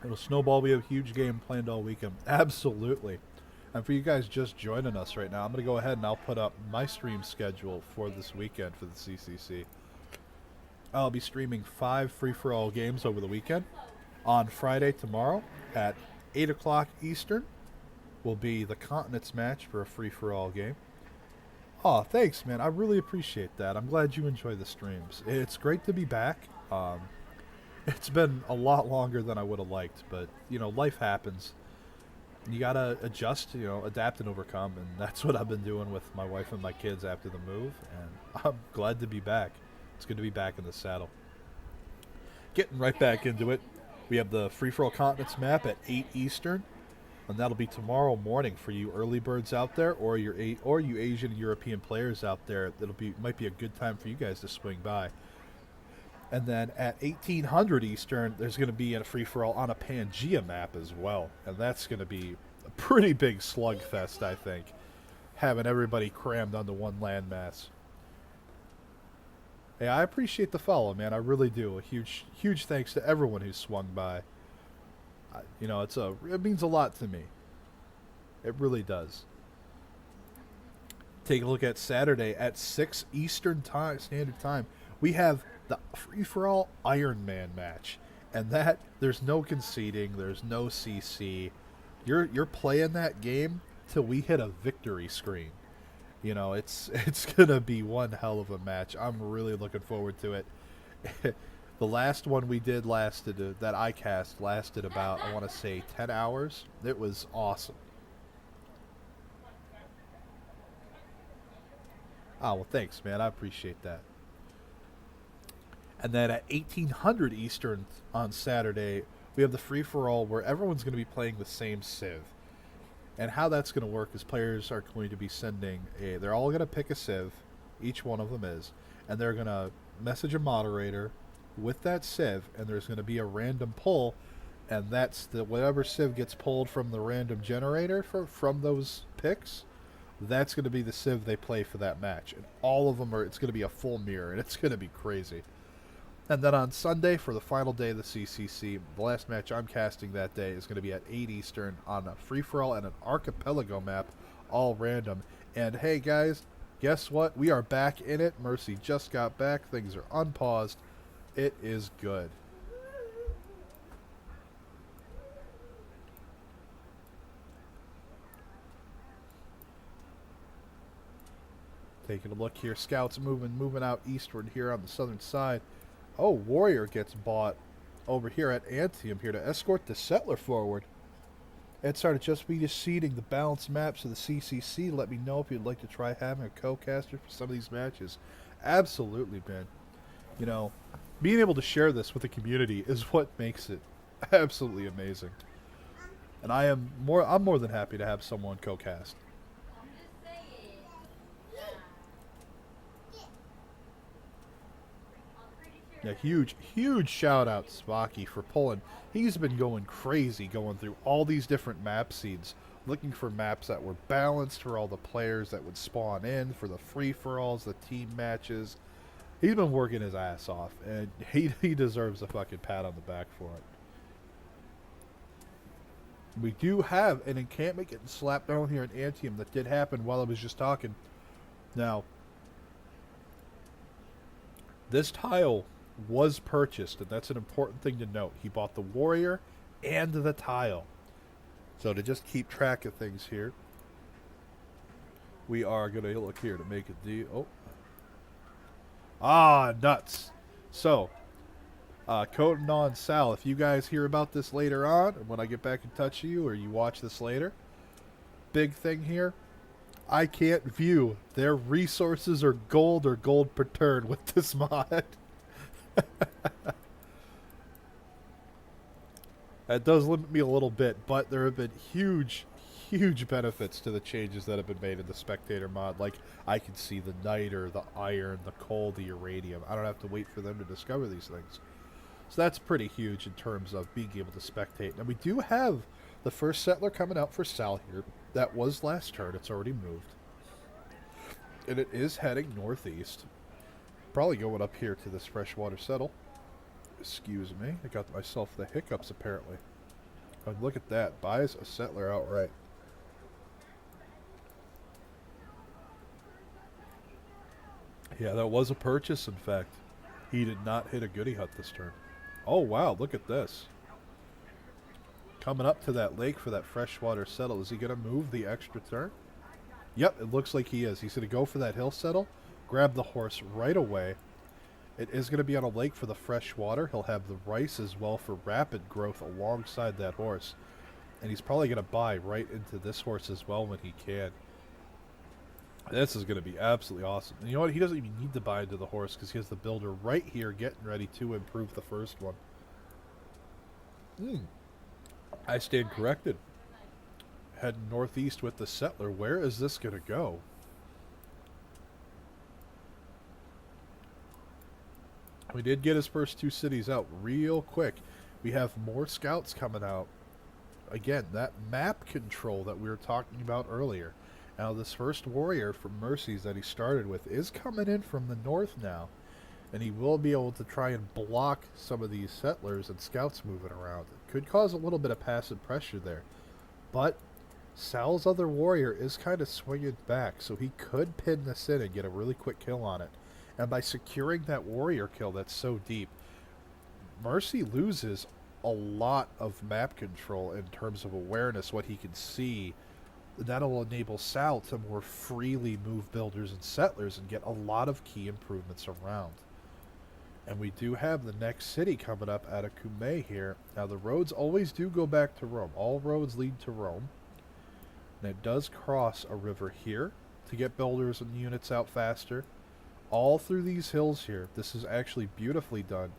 It'll snowball. We have a huge game planned all weekend. Absolutely. And for you guys just joining us right now, I'm going to go ahead and I'll put up my stream schedule for this weekend for the CCC. I'll be streaming 5 free-for-all games over the weekend. On Friday tomorrow at 8 o'clock Eastern will be the Continents match for a free-for-all game. Oh, thanks, man. I really appreciate that. I'm glad you enjoy the streams. It's great to be back. It's been a lot longer than I would have liked, but, life happens. You gotta adjust, adapt and overcome, and that's what I've been doing with my wife and my kids after the move, and I'm glad to be back. It's good to be back in the saddle. Getting right back into it, we have the Free-For-All Continents map at 8 Eastern, and that'll be tomorrow morning for you early birds out there, or you Asian and European players out there. Might be a good time for you guys to swing by. And then at 1800 Eastern, there's going to be a free-for-all on a Pangea map as well. And that's going to be pretty big slugfest, I think, having everybody crammed onto one landmass. Hey, I appreciate the follow, man. I really do. A huge thanks to everyone who swung by. You know, it means a lot to me. It really does. Take a look at Saturday at 6 Eastern time, Standard Time. We have the free-for-all Iron Man match. And that, there's no conceding, there's no CC. You're playing that game till we hit a victory screen. You know, it's gonna be one hell of a match. I'm really looking forward to it. The last one we did that I cast lasted about, I want to say, 10 hours. It was awesome. Oh, well, thanks, man. I appreciate that. And then at 1800 Eastern on Saturday, we have the free-for-all where everyone's going to be playing the same civ. And how that's going to work is players are going to be they're all going to pick a civ, each one of them is, and they're going to message a moderator with that civ, and there's going to be a random pull, and that's whatever civ gets pulled from the random generator from those picks, that's going to be the civ they play for that match. And all of them it's going to be a full mirror, and it's going to be crazy. And then on Sunday, for the final day of the CCC, the last match I'm casting that day is going to be at 8 Eastern on a free-for-all and an archipelago map, all random. And hey guys, guess what? We are back in it. Mercy just got back. Things are unpaused. It is good. Taking a look here. Scouts moving out eastward here on the southern side. Oh, Warrior gets bought over here at Antium here to escort the Settler forward. Ed started just seeding the balanced maps of the CCC. Let me know if you'd like to try having a co-caster for some of these matches. Absolutely, man. You know, being able to share this with the community is what makes it absolutely amazing. And I'm more than happy to have someone co-cast. Yeah, huge shout out to Spocky for pulling. He's been going crazy going through all these different map seeds, looking for maps that were balanced for all the players that would spawn in, for the free-for-alls, the team matches. He's been working his ass off, and he deserves a fucking pat on the back for it. We do have an encampment getting slapped down here in Antium that did happen while I was just talking. Now, this tile was purchased, and that's an important thing to note. He bought the Warrior and the tile. So to just keep track of things here, we are going to look here to make a deal. Oh. Ah, nuts. So, Coton and Sal, if you guys hear about this later on, when I get back in touch with you, or you watch this later, big thing here, I can't view their resources or gold per turn with this mod. That does limit me a little bit, but there have been huge benefits to the changes that have been made in the spectator mod. Like, I can see the niter, the iron, the coal, the uranium. I don't have to wait for them to discover these things. So that's pretty huge in terms of being able to spectate. Now, we do have the first settler coming out for Sal here. That was last turn. It's already moved. And it is heading northeast. Probably going up here to this freshwater settle. Excuse me. I got myself the hiccups, apparently. Oh, look at that. Buys a settler outright. Yeah, that was a purchase, in fact. He did not hit a goodie hut this turn. Oh, wow. Look at this. Coming up to that lake for that freshwater settle. Is he going to move the extra turn? Yep, it looks like he is. He's going to go for that hill settle. Grab the horse right away. It is going to be on a lake for the fresh water. He'll have the rice as well for rapid growth alongside that horse. And he's probably going to buy right into this horse as well when he can. This is going to be absolutely awesome. And you know what? He doesn't even need to buy into the horse because he has the builder right here getting ready to improve the first one. I stand corrected. Heading northeast with the settler. Where is this going to go? We did get his first two cities out real quick. We have more scouts coming out. again, that map control that we were talking about earlier. Now, this first warrior from Mercy's that he started with is coming in from the north now. And he will be able to try and block some of these settlers and scouts moving around. It could cause a little bit of passive pressure there. But Sal's other warrior is kind of swinging back, so he could pin this in and get a really quick kill on it. And by securing that warrior kill that's so deep, Mercy loses a lot of map control in terms of awareness, what he can see. That'll enable Sal to more freely move builders and settlers and get a lot of key improvements around. And we do have the next city coming up out of Kume here. Now, the roads always do go back to Rome. All roads lead to Rome. And it does cross a river here to get builders and units out faster. All through these hills here. This is actually beautifully done.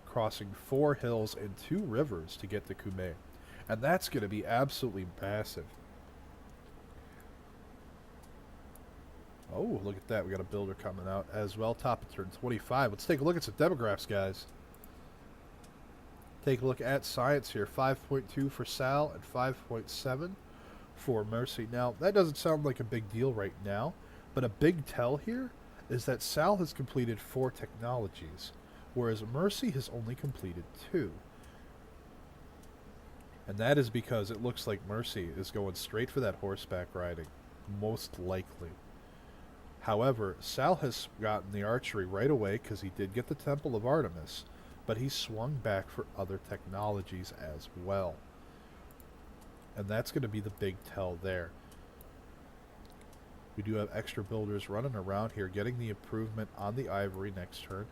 Crossing 4 hills and 2 rivers to get to Kume. And that's going to be absolutely massive. Oh, look at that. We got a builder coming out as well. Top of turn 25. Let's take a look at some demographics, guys. Take a look at science here. 5.2 for Sal and 5.7 for Mercy. Now, that doesn't sound like a big deal right now, but a big tell here is that Sal has completed 4 technologies, whereas Mercy has only completed 2. And that is because it looks like Mercy is going straight for that horseback riding, most likely. However, Sal has gotten the archery right away because he did get the Temple of Artemis, but he swung back for other technologies as well. And that's going to be the big tell there. We do have extra builders running around here, getting the improvement on the ivory next turn.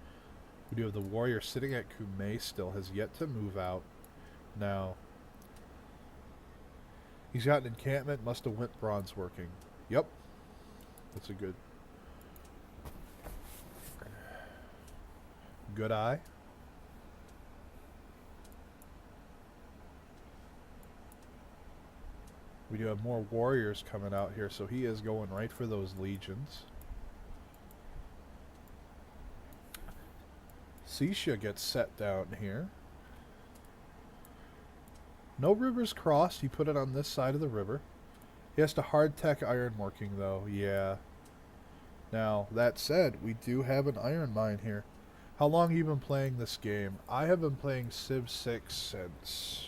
We do have the warrior sitting at Kume still, has yet to move out. Now, he's got an encampment, must have went bronze working. Yep, that's a good eye. We do have more warriors coming out here, so he is going right for those legions. Sisha gets set down here. No rivers crossed. He put it on this side of the river. He has to hard-tech ironworking, though. Yeah. Now, that said, we do have an iron mine here. How long have you been playing this game? I have been playing Civ 6 since...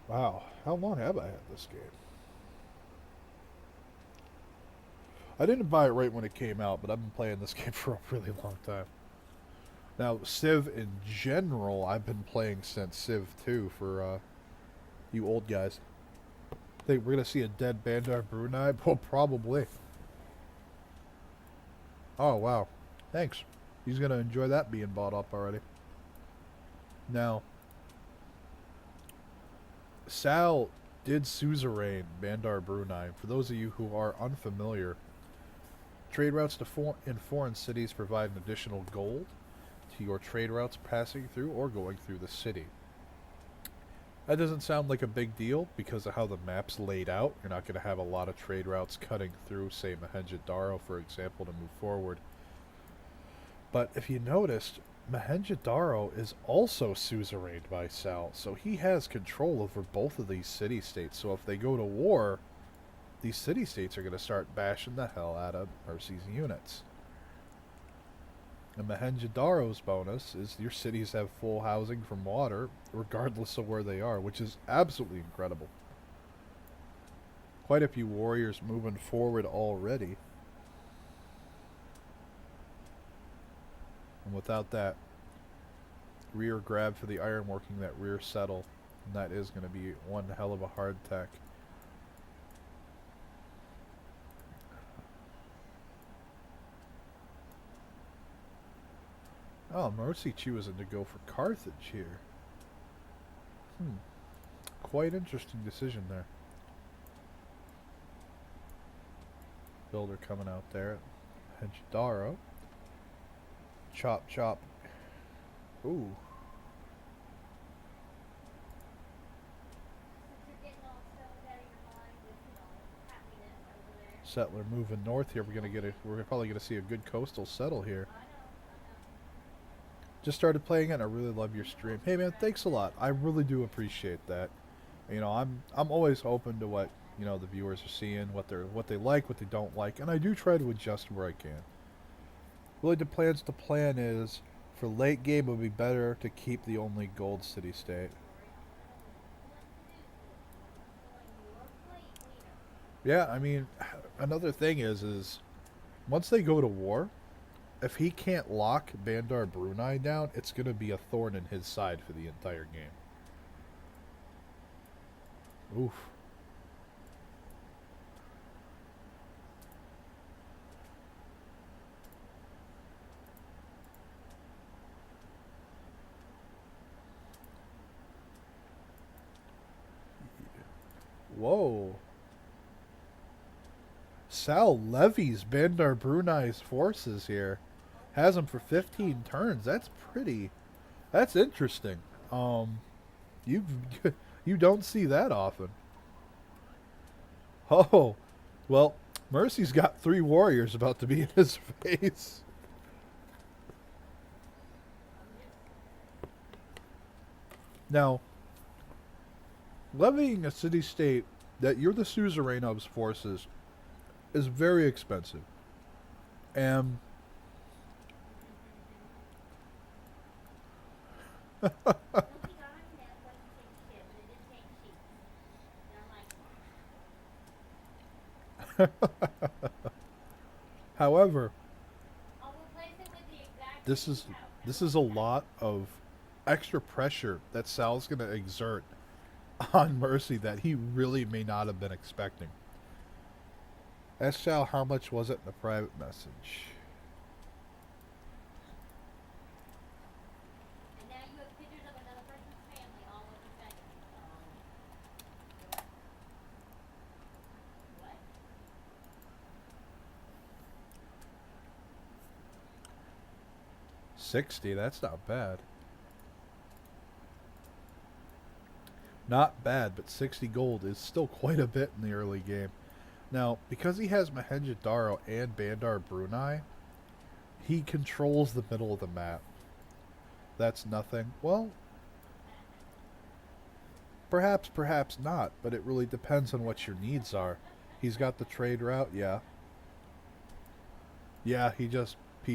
Wow, how long have I had this game? I didn't buy it right when it came out, but I've been playing this game for a really long time. Now, Civ in general, I've been playing since Civ 2 for you old guys. Think we're going to see a dead Bandar Brunei? Well, probably. Oh, wow. Thanks. He's going to enjoy that being bought up already. Now, Sal did suzerain Bandar Brunei. For those of you who are unfamiliar, trade routes to in foreign cities provide an additional gold to your trade routes passing through or going through the city. That doesn't sound like a big deal because of how the map's laid out. You're not going to have a lot of trade routes cutting through, say, Mohenjo-Daro, for example, to move forward. But if you noticed, Mohenjo-Daro is also suzerained by Sal, so he has control over both of these city-states. So if they go to war, these city-states are going to start bashing the hell out of Mercy's units. And Mohenjo-Daro's bonus is your cities have full housing from water, regardless of where they are, which is absolutely incredible. Quite a few warriors moving forward already. And without that rear grab for the ironworking, that rear settle, and that is going to be one hell of a hard tech. Oh, Mercy choosing to go for Carthage here. Quite interesting decision there. Builder coming out there. Mohenjo-Daro. Chop, chop. Ooh. Settler moving north here. We're probably gonna see a good coastal settle here. Just started playing it and I really love your stream. Hey man, thanks a lot. I really do appreciate that. You know, I'm always open to what, you know, the viewers are seeing, what they like, what they don't like, and I do try to adjust where I can. Really the plan is for late game it would be better to keep the only gold city state. Yeah, I mean, another thing is once they go to war, if he can't lock Bandar Brunei down, it's going to be a thorn in his side for the entire game. Oof. Whoa. Sal levies Bandar Brunei's forces here. Has him for 15 turns. That's interesting. You you don't see that often. Oh, well, Mercy's got 3 warriors about to be in his face. Now, levying a city-state that you're the suzerain of's forces is very expensive. And however, this is a lot of extra pressure that Sal's going to exert on Mercy that he really may not have been expecting. Ask Sal how much was it in a private message. And now you have pictures of another person's family all over Facebook. What? 60, that's not bad. Not bad, but 60 gold is still quite a bit in the early game. Now, because he has Mohenjo-Daro and Bandar Brunei, he controls the middle of the map. That's nothing. Well, perhaps not, but it really depends on what your needs are. He's got the trade route, yeah. Yeah, he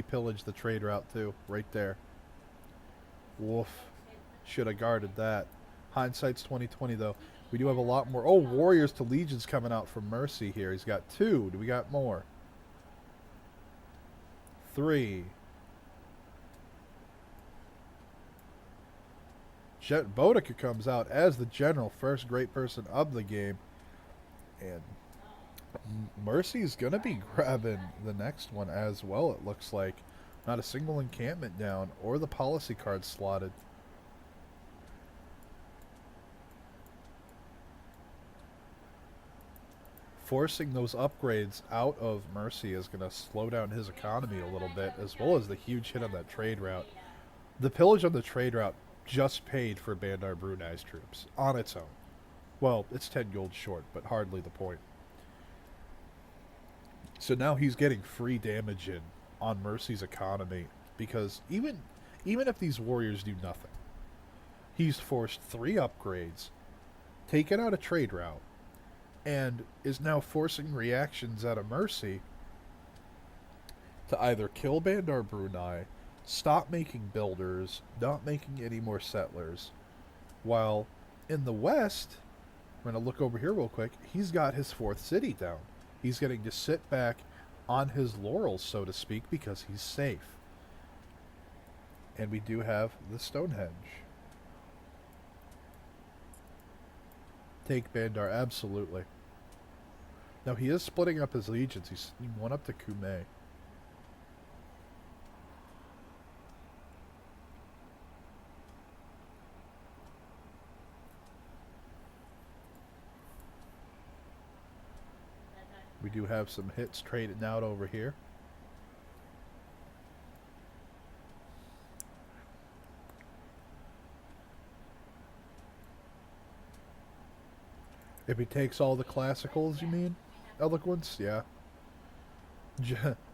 pillaged the trade route too, right there. Woof. Should have guarded that. Hindsight's 2020 though. We do have a lot more. Oh, Warriors to Legions coming out from Mercy here. He's got 2. Do we got more? 3. Boudica comes out as the general, first great person of the game. And Mercy's going to be grabbing the next one as well, it looks like. Not a single encampment down or the policy card slotted. Forcing those upgrades out of Mercy is going to slow down his economy a little bit, as well as the huge hit on that trade route. The pillage on the trade route just paid for Bandar Brunei's troops on its own. Well, it's 10 gold short, but hardly the point. So now he's getting free damage in on Mercy's economy, because even if these warriors do nothing, he's forced 3 upgrades, taken out a trade route, and is now forcing reactions out of Mercy to either kill Bandar Brunei, stop making builders, not making any more settlers. While in the west, we're going to look over here real quick, he's got his 4th city down. He's getting to sit back on his laurels, so to speak, because he's safe. And we do have the Stonehenge. Take Bandar, absolutely. Now, he is splitting up his legions. He's one up to Kume. We do have some hits traded out over here. If he takes all the classicals, you mean? Eloquence? Yeah.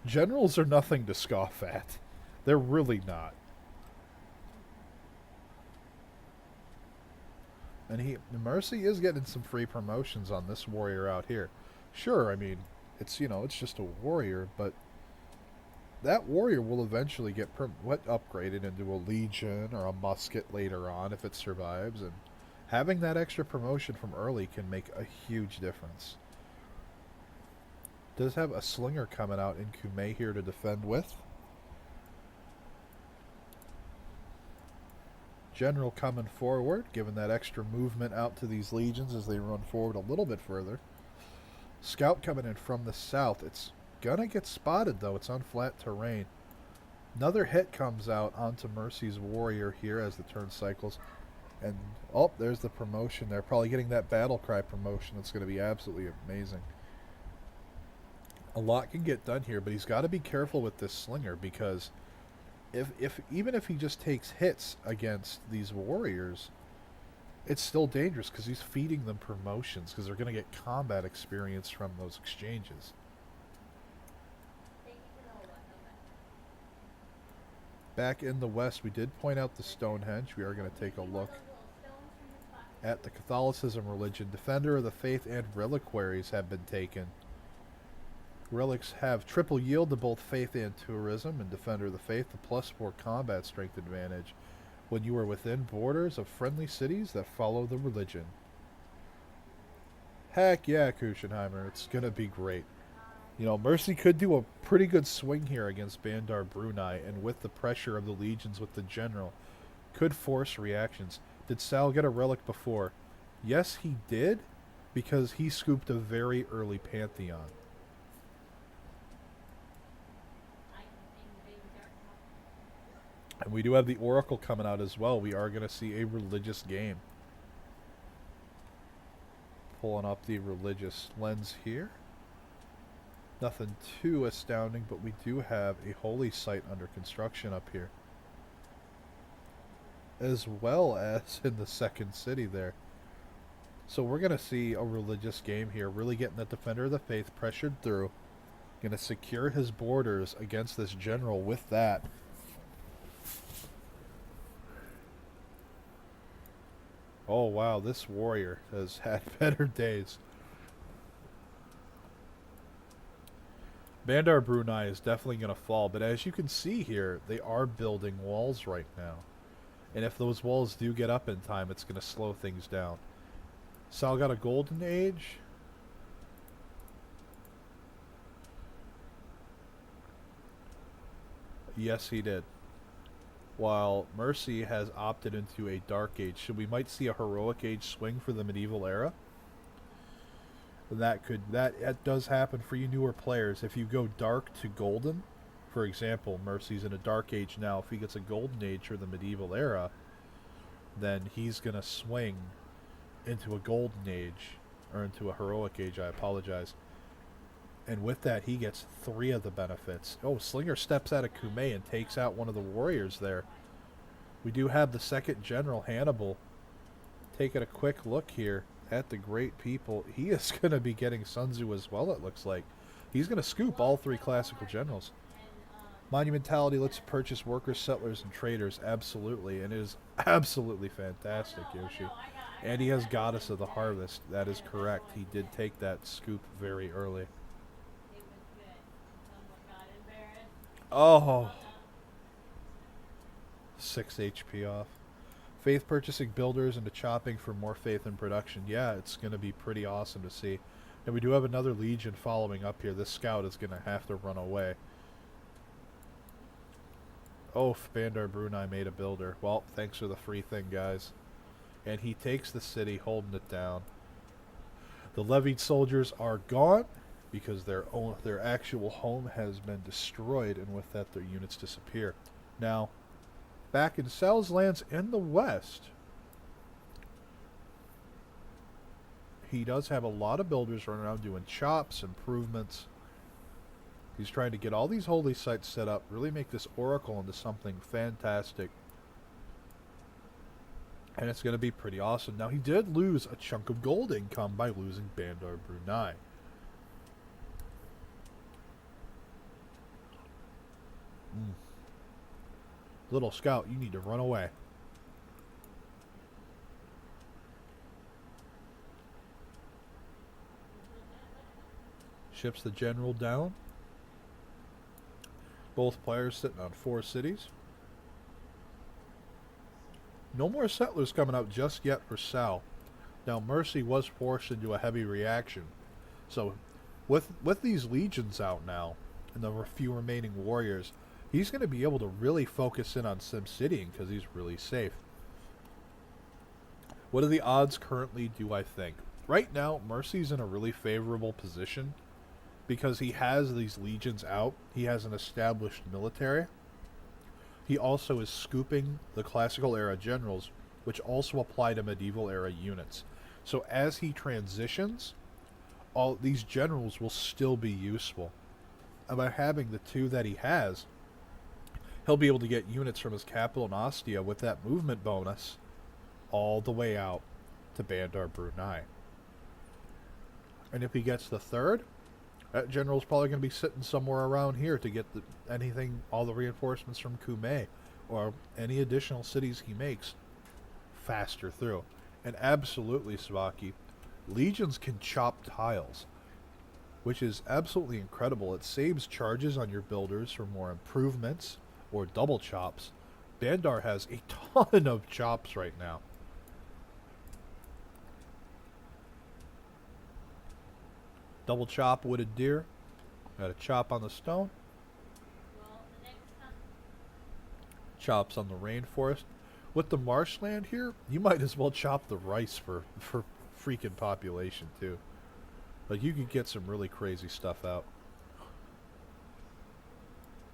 Generals are nothing to scoff at. They're really not. And Mercy is getting some free promotions on this warrior out here. Sure, I mean, it's, you know, it's just a warrior, but that warrior will eventually get upgraded into a legion or a musket later on if it survives, and having that extra promotion from early can make a huge difference. Does have a slinger coming out in Kume here to defend with. General coming forward, giving that extra movement out to these legions as they run forward a little bit further. Scout coming in from the south. It's gonna get spotted though. It's on flat terrain. Another hit comes out onto Mercy's warrior here as the turn cycles. And, oh, there's the promotion there. Probably getting that battle cry promotion. That's going to be absolutely amazing. A lot can get done here, but he's got to be careful with this slinger, because even if he just takes hits against these warriors, it's still dangerous because he's feeding them promotions because they're going to get combat experience from those exchanges. Back in the west, we did point out the Stonehenge. We are going to take a look at the Catholicism religion. Defender of the Faith and reliquaries have been taken. Relics have triple yield to both faith and tourism, and Defender of the Faith the +4 combat strength advantage when you are within borders of friendly cities that follow the religion. Heck yeah, Kuchenheimer. It's going to be great. You know, Mercy could do a pretty good swing here against Bandar Brunei, and with the pressure of the legions with the general, could force reactions. Did Sal get a relic before? Yes, he did, because he scooped a very early Pantheon. And we do have the Oracle coming out as well. We are going to see a religious game. Pulling up the religious lens here. Nothing too astounding, but we do have a holy site under construction up here, as well as in the second city there. So we're going to see a religious game here, really getting the Defender of the Faith pressured through. Going to secure his borders against this general with that. Oh wow, this warrior has had better days. Bandar Brunei is definitely going to fall, but as you can see here, they are building walls right now. And if those walls do get up in time, it's going to slow things down. Sal got a golden age. Yes, he did. While Mercy has opted into a dark age. So we might see a heroic age swing for the medieval era. That does happen for you newer players. If you go dark to golden, for example, Mercy's in a dark age now. If he gets a golden age for the medieval era, then he's going to swing into a golden age, or into a heroic age, I apologize. And with that, he gets 3 of the benefits. Oh, Slinger steps out of Kume and takes out one of the warriors there. We do have the second general, Hannibal, taking a quick look here at the great people. He is going to be getting Sun Tzu as well, it looks like. He's going to scoop all 3 classical generals. Monumentality lets you purchase workers, settlers, and traders. Absolutely. And it is absolutely fantastic, Yoshi. And he has Goddess of the Harvest. That is correct. He did take that scoop very early. Oh. 6 HP off. Faith purchasing builders into chopping for more faith in production. Yeah, it's going to be pretty awesome to see. And we do have another legion following up here. This scout is going to have to run away. Oh, Bandar Brunei made a builder. Well, thanks for the free thing, guys. And he takes the city, holding it down. The levied soldiers are gone because their actual home has been destroyed, and with that, their units disappear. Now, back in Sal's lands in the west, he does have a lot of builders running around doing chops, improvements. He's trying to get all these holy sites set up, really make this oracle into something fantastic. And it's going to be pretty awesome. Now, he did lose a chunk of gold income by losing Bandar Brunei. Little scout, you need to run away. chips the general down. Both players sitting on 4 cities. No more settlers coming out just yet for Sal. Now Mercy was forced into a heavy reaction. So with these legions out now and the few remaining warriors, he's going to be able to really focus in on SimCitying because he's really safe. What are the odds currently, do I think? Right now, Mercy's in a really favorable position because he has these legions out. He has an established military. He also is scooping the classical era generals, which also apply to medieval era units. So as he transitions, all these generals will still be useful. And by having the 2 that he has, he'll be able to get units from his capital in Ostia with that movement bonus all the way out to Bandar Brunei. And if he gets the 3rd, that general's probably going to be sitting somewhere around here to get all the reinforcements from Kume or any additional cities he makes faster through. And absolutely, Savaki, legions can chop tiles, which is absolutely incredible. It saves charges on your builders for more improvements or double chops. Bandar has a ton of chops right now. Double chop wooded deer. Got a chop on the stone. Well, the next time. Chops on the rainforest. With the marshland here, you might as well chop the rice for freaking population too. Like, you could get some really crazy stuff out.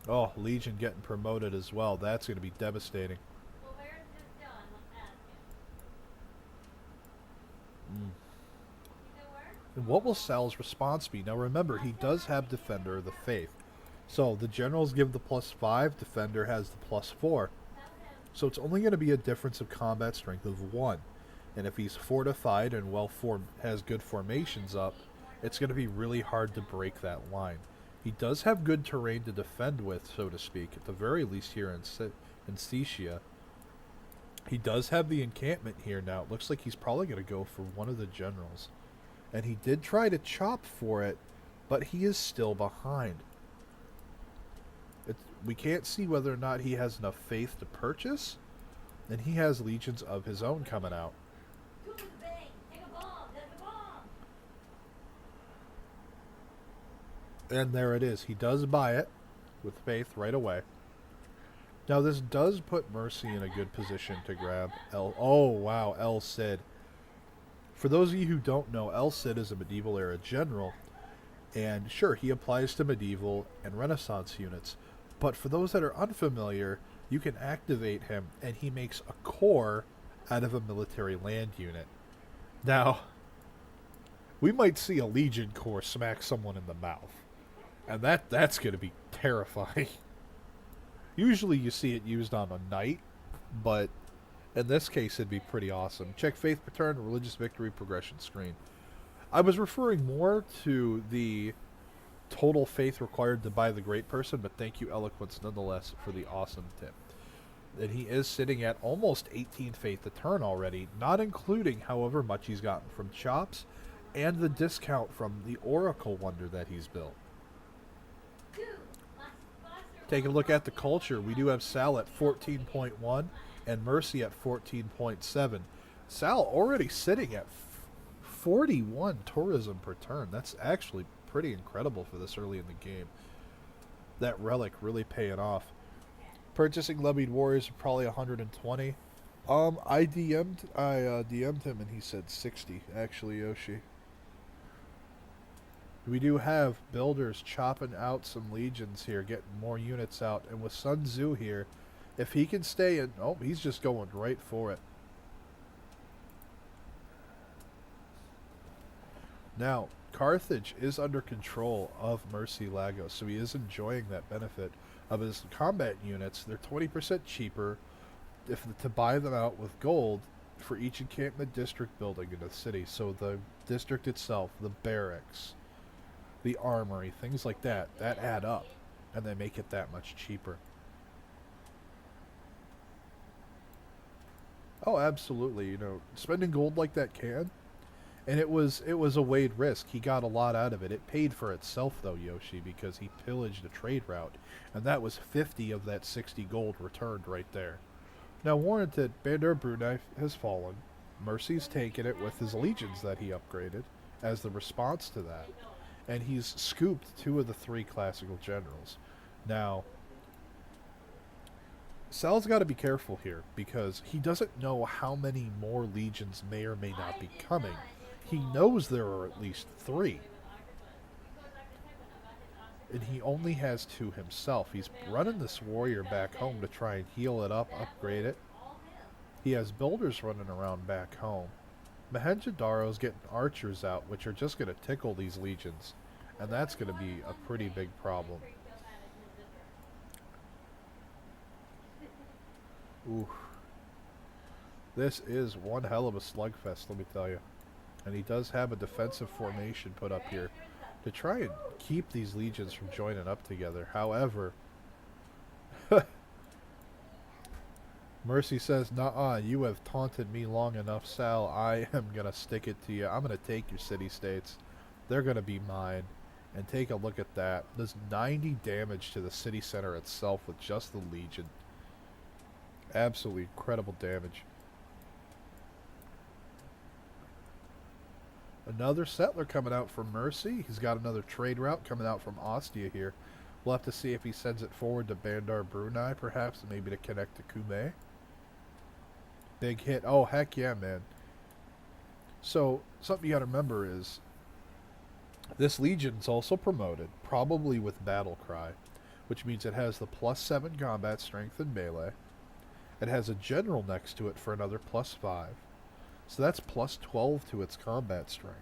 Oh, Legion getting promoted as well. That's going to be devastating. Well, where is this done? Let's ask him. Mm. You know where? And what will Sal's response be? Now remember, he does have Defender of the Faith. So the generals give the +5, Defender has the +4. So it's only going to be a difference of combat strength of 1. And if he's fortified and has good formations up, it's going to be really hard to break that line. He does have good terrain to defend with, so to speak, at the very least here in Secia. He does have the encampment here now. It looks like he's probably going to go for one of the generals. And he did try to chop for it, but he is still behind. We can't see whether or not he has enough faith to purchase, and he has legions of his own coming out. Go with the bang. Take a bomb. There's a bomb. And there it is. He does buy it with faith right away. Now this does put Mercy in a good position to grab Oh wow, El Cid. For those of you who don't know, El Cid is a medieval era general, and sure, he applies to medieval and Renaissance units. But for those that are unfamiliar, you can activate him, and he makes a core out of a military land unit. Now, we might see a Legion core smack someone in the mouth. And that's going to be terrifying. Usually you see it used on a knight, but in this case it'd be pretty awesome. Check Faith Return, Religious Victory progression screen. I was referring more to the total faith required to buy the Great Person, but thank you, Eloquence, nonetheless, for the awesome tip. And he is sitting at almost 18 faith a turn already, not including however much he's gotten from chops and the discount from the Oracle Wonder that he's built. Take a look at the culture. We do have Sal at 14.1 and Mercy at 14.7. Sal already sitting at 41 tourism per turn. That's actually pretty incredible for this early in the game. That relic really paying off. Purchasing levied warriors are probably 120. I DM'd him and he said 60 actually, Yoshi. We do have builders chopping out some legions here, getting more units out, and with Sun Tzu here, if he can stay in, oh, he's just going right for it. Now, Carthage is under control of Mercy Lagos, so he is enjoying that benefit of his combat units. They're 20% cheaper to buy them out with gold for each encampment district building in the city. So the district itself, the barracks, the armory, things like that add up, and they make it that much cheaper. Oh, absolutely. You know, spending gold like that can. And it was a weighed risk. He got a lot out of it. It paid for itself, though, Yoshi, because he pillaged a trade route. And that was 50 of that 60 gold returned right there. Now, warranted, Bandar Brunei has fallen. Mercy's taken it with his legions that he upgraded as the response to that. And he's scooped 2 of the 3 classical generals. Now, Sal's got to be careful here, because he doesn't know how many more legions may or may not be coming. He knows there are at least 3. And he only has 2 himself. He's running this warrior back home to try and heal it up, upgrade it. He has builders running around back home. Mohenjo-Daro's getting archers out, which are just going to tickle these legions. And that's going to be a pretty big problem. Ooh. This is one hell of a slugfest, let me tell you. And he does have a defensive formation put up here to try and keep these legions from joining up together. However, Mercy says, "Nuh-uh, you have taunted me long enough, Sal. I am going to stick it to you. I'm going to take your city-states. They're going to be mine." And take a look at that. There's 90 damage to the city center itself with just the legion. Absolutely incredible damage. Another settler coming out from Mercy. He's got another trade route coming out from Ostia here. We'll have to see if he sends it forward to Bandar Brunei, perhaps, maybe to connect to Kume. Big hit. Oh, heck yeah, man. So, something you got to remember is this legion's also promoted, probably with Battle Cry, which means it has the +7 combat strength in melee. It has a general next to it for another +5. So that's +12 to its combat strength.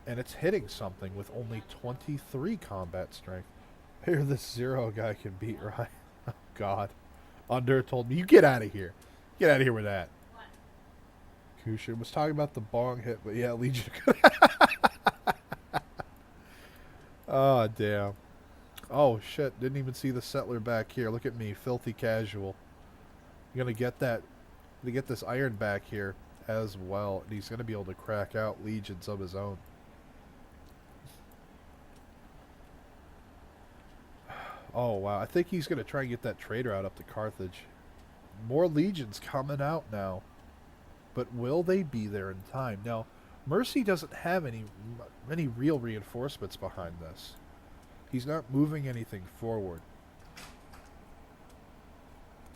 And it's hitting something with only 23 combat strength. Here this 0 guy can beat, right? Oh, God. Under told me, you get out of here. Get out of here with that. Kushin was talking about the bong hit, but yeah, Legion. Oh, damn. Oh, shit. Didn't even see the settler back here. Look at me. Filthy casual. You're going to get that. To get this iron back here as well. And he's going to be able to crack out legions of his own. Oh, wow. I think he's going to try and get that trader out up to Carthage. More legions coming out now. But will they be there in time? Now, Mercy doesn't have any real reinforcements behind this. He's not moving anything forward.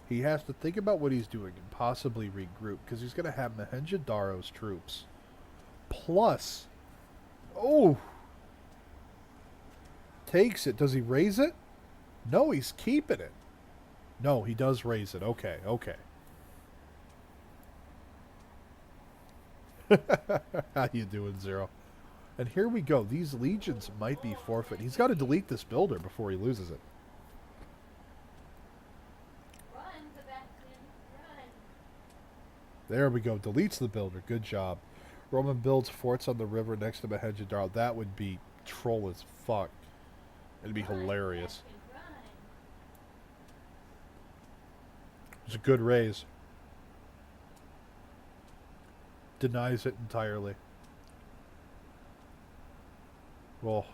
He has to think about what he's doing and possibly regroup, because he's going to have Mohenjo-Daro's troops. Plus, oh, takes it. Does he raise it? No, he's keeping it. No, he does raise it. Okay, okay. How you doing, Zero? And here we go. These legions might be forfeit. He's got to delete this builder before he loses it. Run, Sebastian, run. There we go. Deletes the builder. Good job. Roman builds forts on the river next to Mohenjo-Daro. That would be troll as fuck. It'd be hilarious. Run. It's a good raise. Denies it entirely. Well,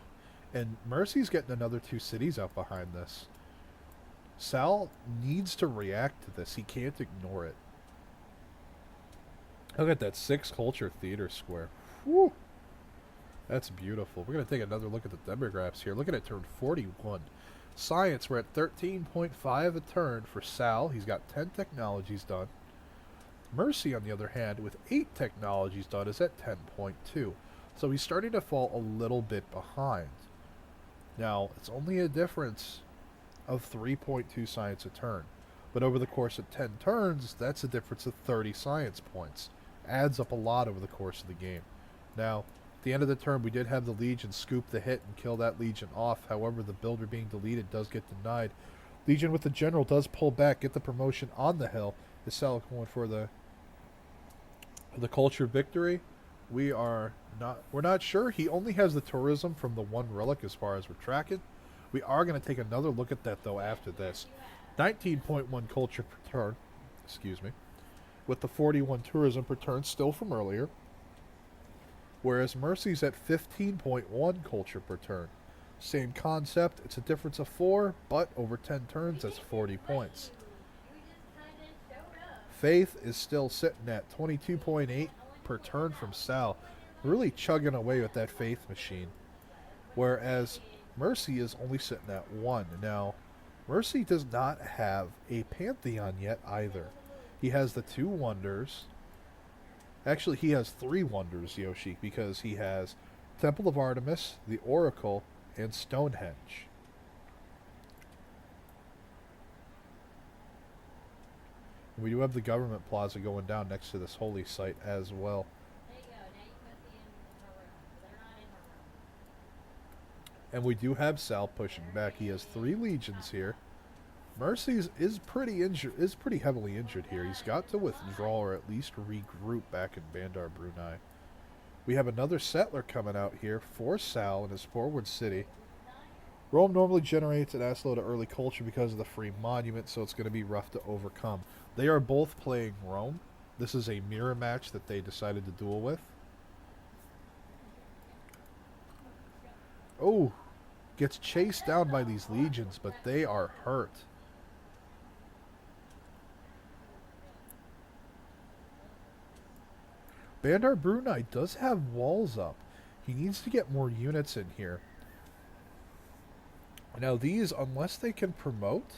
and Mercy's getting another 2 cities out behind this. Sal needs to react to this. He can't ignore it. Look at that 6 culture theater square. Whew. That's beautiful. We're going to take another look at the demographics here. Look at it, turn 41. Science, we're at 13.5 a turn for Sal. He's got 10 technologies done. Mercy, on the other hand, with 8 technologies done, is at 10.2. So he's starting to fall a little bit behind. Now, it's only a difference of 3.2 science a turn. But over the course of 10 turns, that's a difference of 30 science points. Adds up a lot over the course of the game. Now, at the end of the turn, we did have the Legion scoop the hit and kill that Legion off. However, the builder being deleted does get denied. Legion with the General does pull back, get the promotion on the hill. Is Sal going for the culture victory? We're not sure. He only has the tourism from the 1 relic as far as we're tracking. We are going to take another look at that though after this. 19.1 culture per turn, excuse me, with the 41 tourism per turn still from earlier. whereas Mercy's at 15.1 culture per turn. Same concept, it's a difference of 4, but over 10 turns, that's 40 points. Faith is still sitting at 22.8 per turn from Sal, really chugging away with that Faith machine. Whereas Mercy is only sitting at 1. Now, Mercy does not have a Pantheon yet either. He has the 2 Wonders. Actually, he has 3 Wonders, Yoshi, because he has Temple of Artemis, the Oracle, and Stonehenge. We do have the government plaza going down next to this holy site as well. And we do have Sal pushing back. He has 3 legions here. Mercy is pretty heavily injured here. He's got to withdraw or at least regroup back in Bandar Brunei. We have another settler coming out here for Sal in his forward city. Rome normally generates an ass load of early culture because of the free monument, so it's going to be rough to overcome. They are both playing Rome. This is a mirror match that they decided to duel with. Oh, gets chased down by these legions, but they are hurt. Bandar Brunei does have walls up. He needs to get more units in here. Now these, unless they can promote,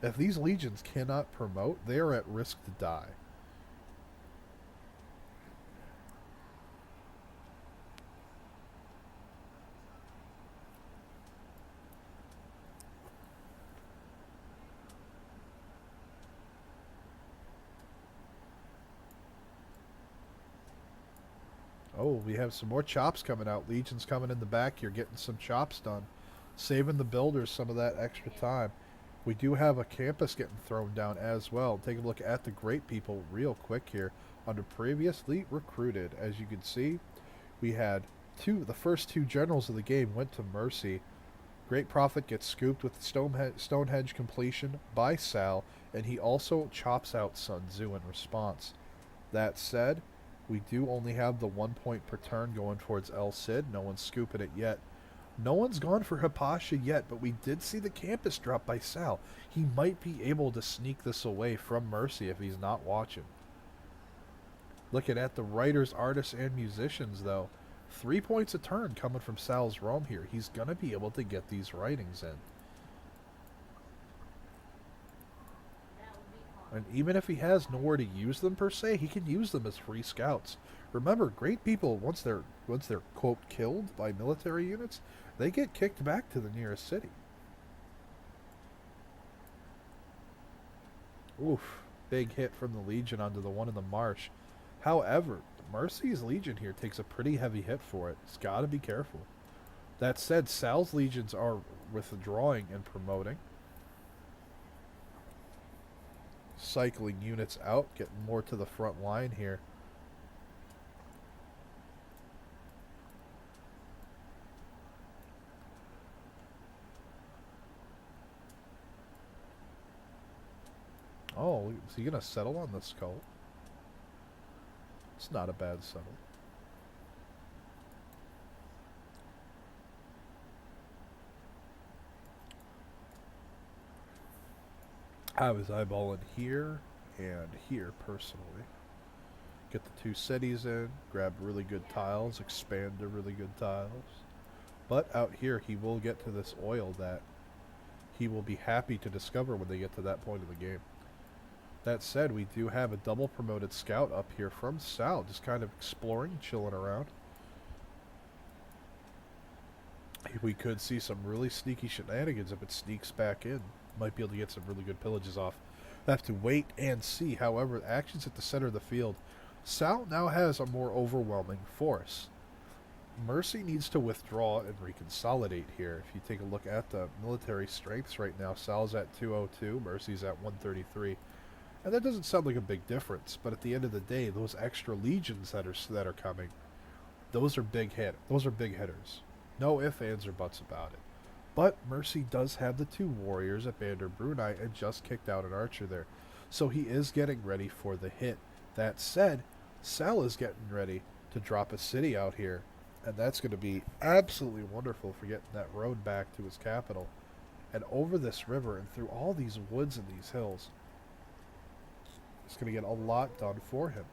if these legions cannot promote, they are at risk to die. Oh, we have some more chops coming out. Legions coming in the back here, getting some chops done. Saving the builders some of that extra time. We do have a campus getting thrown down as well. Take a look at the great people real quick here. Under previously recruited, as you can see, we had the first 2 generals of the game went to Mercy. Great Prophet gets scooped with Stonehenge completion by Sal, and he also chops out Sun Tzu in response. That said, we do only have the 1 point per turn going towards El Cid. No one's scooping it yet. No one's gone for Hipasha yet, but we did see the campus drop by Sal. He might be able to sneak this away from Mercy if he's not watching. Looking at the writers, artists, and musicians, though. 3 points a turn coming from Sal's Rome here. He's going to be able to get these writings in. And even if he has nowhere to use them per se, he can use them as free scouts. Remember, great people, once they're quote killed by military units, they get kicked back to the nearest city. Oof, big hit from the Legion onto the one in the marsh. However, Mercy's Legion here takes a pretty heavy hit for it. It's got to be careful. That said, Sal's legions are withdrawing and promoting. Cycling units out, getting more to the front line here. Oh, is he going to settle on this cult? It's not a bad settle. I was eyeballing here and here personally. Get the 2 cities in, grab really good tiles, expand to really good tiles. But out here, he will get to this oil that he will be happy to discover when they get to that point of the game. That said, we do have a double promoted scout up here from Sal, just kind of exploring, chilling around. We could see some really sneaky shenanigans if it sneaks back in. Might be able to get some really good pillages off. We'll have to wait and see. However, the action's at the center of the field. Sal now has a more overwhelming force. Mercy needs to withdraw and reconsolidate here. If you take a look at the military strengths right now, Sal's at 202, Mercy's at 133. And that doesn't sound like a big difference, but at the end of the day, those extra legions that are coming, those are big hitters. No ifs, ands, or buts about it. But Mercy does have the 2 warriors at Bandar Brunei and just kicked out an archer there. So he is getting ready for the hit. That said, Sal is getting ready to drop a city out here. And that's going to be absolutely wonderful for getting that road back to his capital. And over this river and through all these woods and these hills. It's going to get a lot done for him.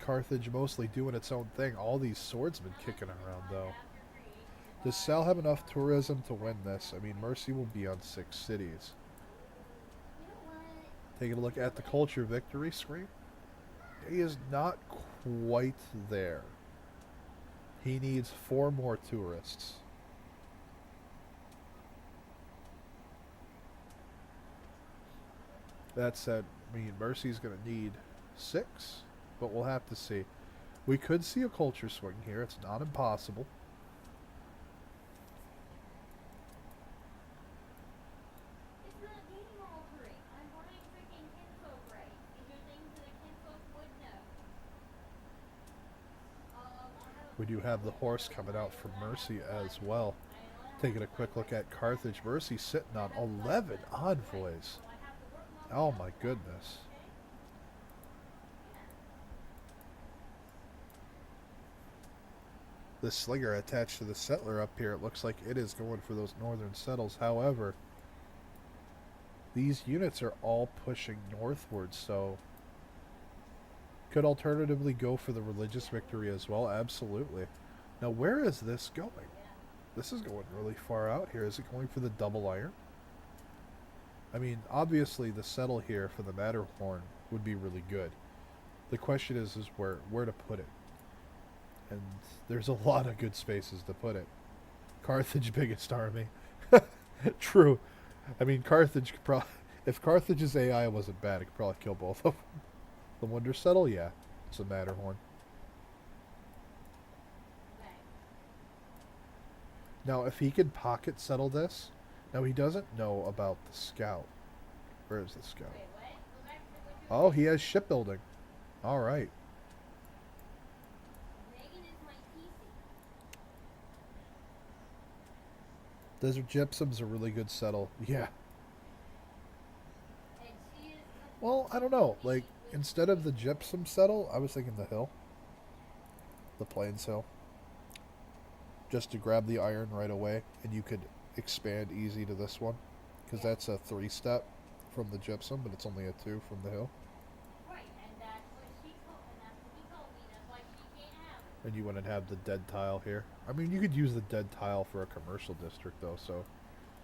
Carthage mostly doing its own thing. All these swordsmen kicking around, though. Does Sal have enough tourism to win this? I mean, Mercy will be on 6 cities. Taking a look at the culture victory screen. He is not quite there. He needs 4 more tourists. That said, I mean, Mercy's going to need 6, but we'll have to see. We could see a culture swing here. It's not impossible. It's not dating altering. I'm buying freaking kinfolk right. These are things that a kinfolk would know. We do have the horse coming out from Mercy as well. Taking a quick look at Carthage. Mercy sitting on 11 envoys. Oh my goodness. The slinger attached to the settler up here, it looks like it is going for those northern settles. However, these units are all pushing northward, so could alternatively go for the religious victory as well. Absolutely. Now, where is this going? This is going really far out here. Is it going for the double iron? I mean, obviously the settle here for the Matterhorn would be really good. The question is where to put it. And there's a lot of good spaces to put it. Carthage biggest army. True. I mean, Carthage could probably... If Carthage's AI wasn't bad, it could probably kill both of them. The Wonder Settle? Yeah. It's a Matterhorn. Now, if he could pocket settle this... Now, he doesn't know about the scout. Where is the scout? Oh, he has shipbuilding. Alright. Desert Gypsum's a really good settle. Yeah. Well, I don't know. Like, instead of the Gypsum settle, I was thinking the hill. The Plains Hill. Just to grab the iron right away, and you could expand easy to this one. Because that's a 3-step from the Gypsum, but it's only a 2 from the hill. And you wouldn't have the dead tile here. I mean, you could use the dead tile for a commercial district, though, so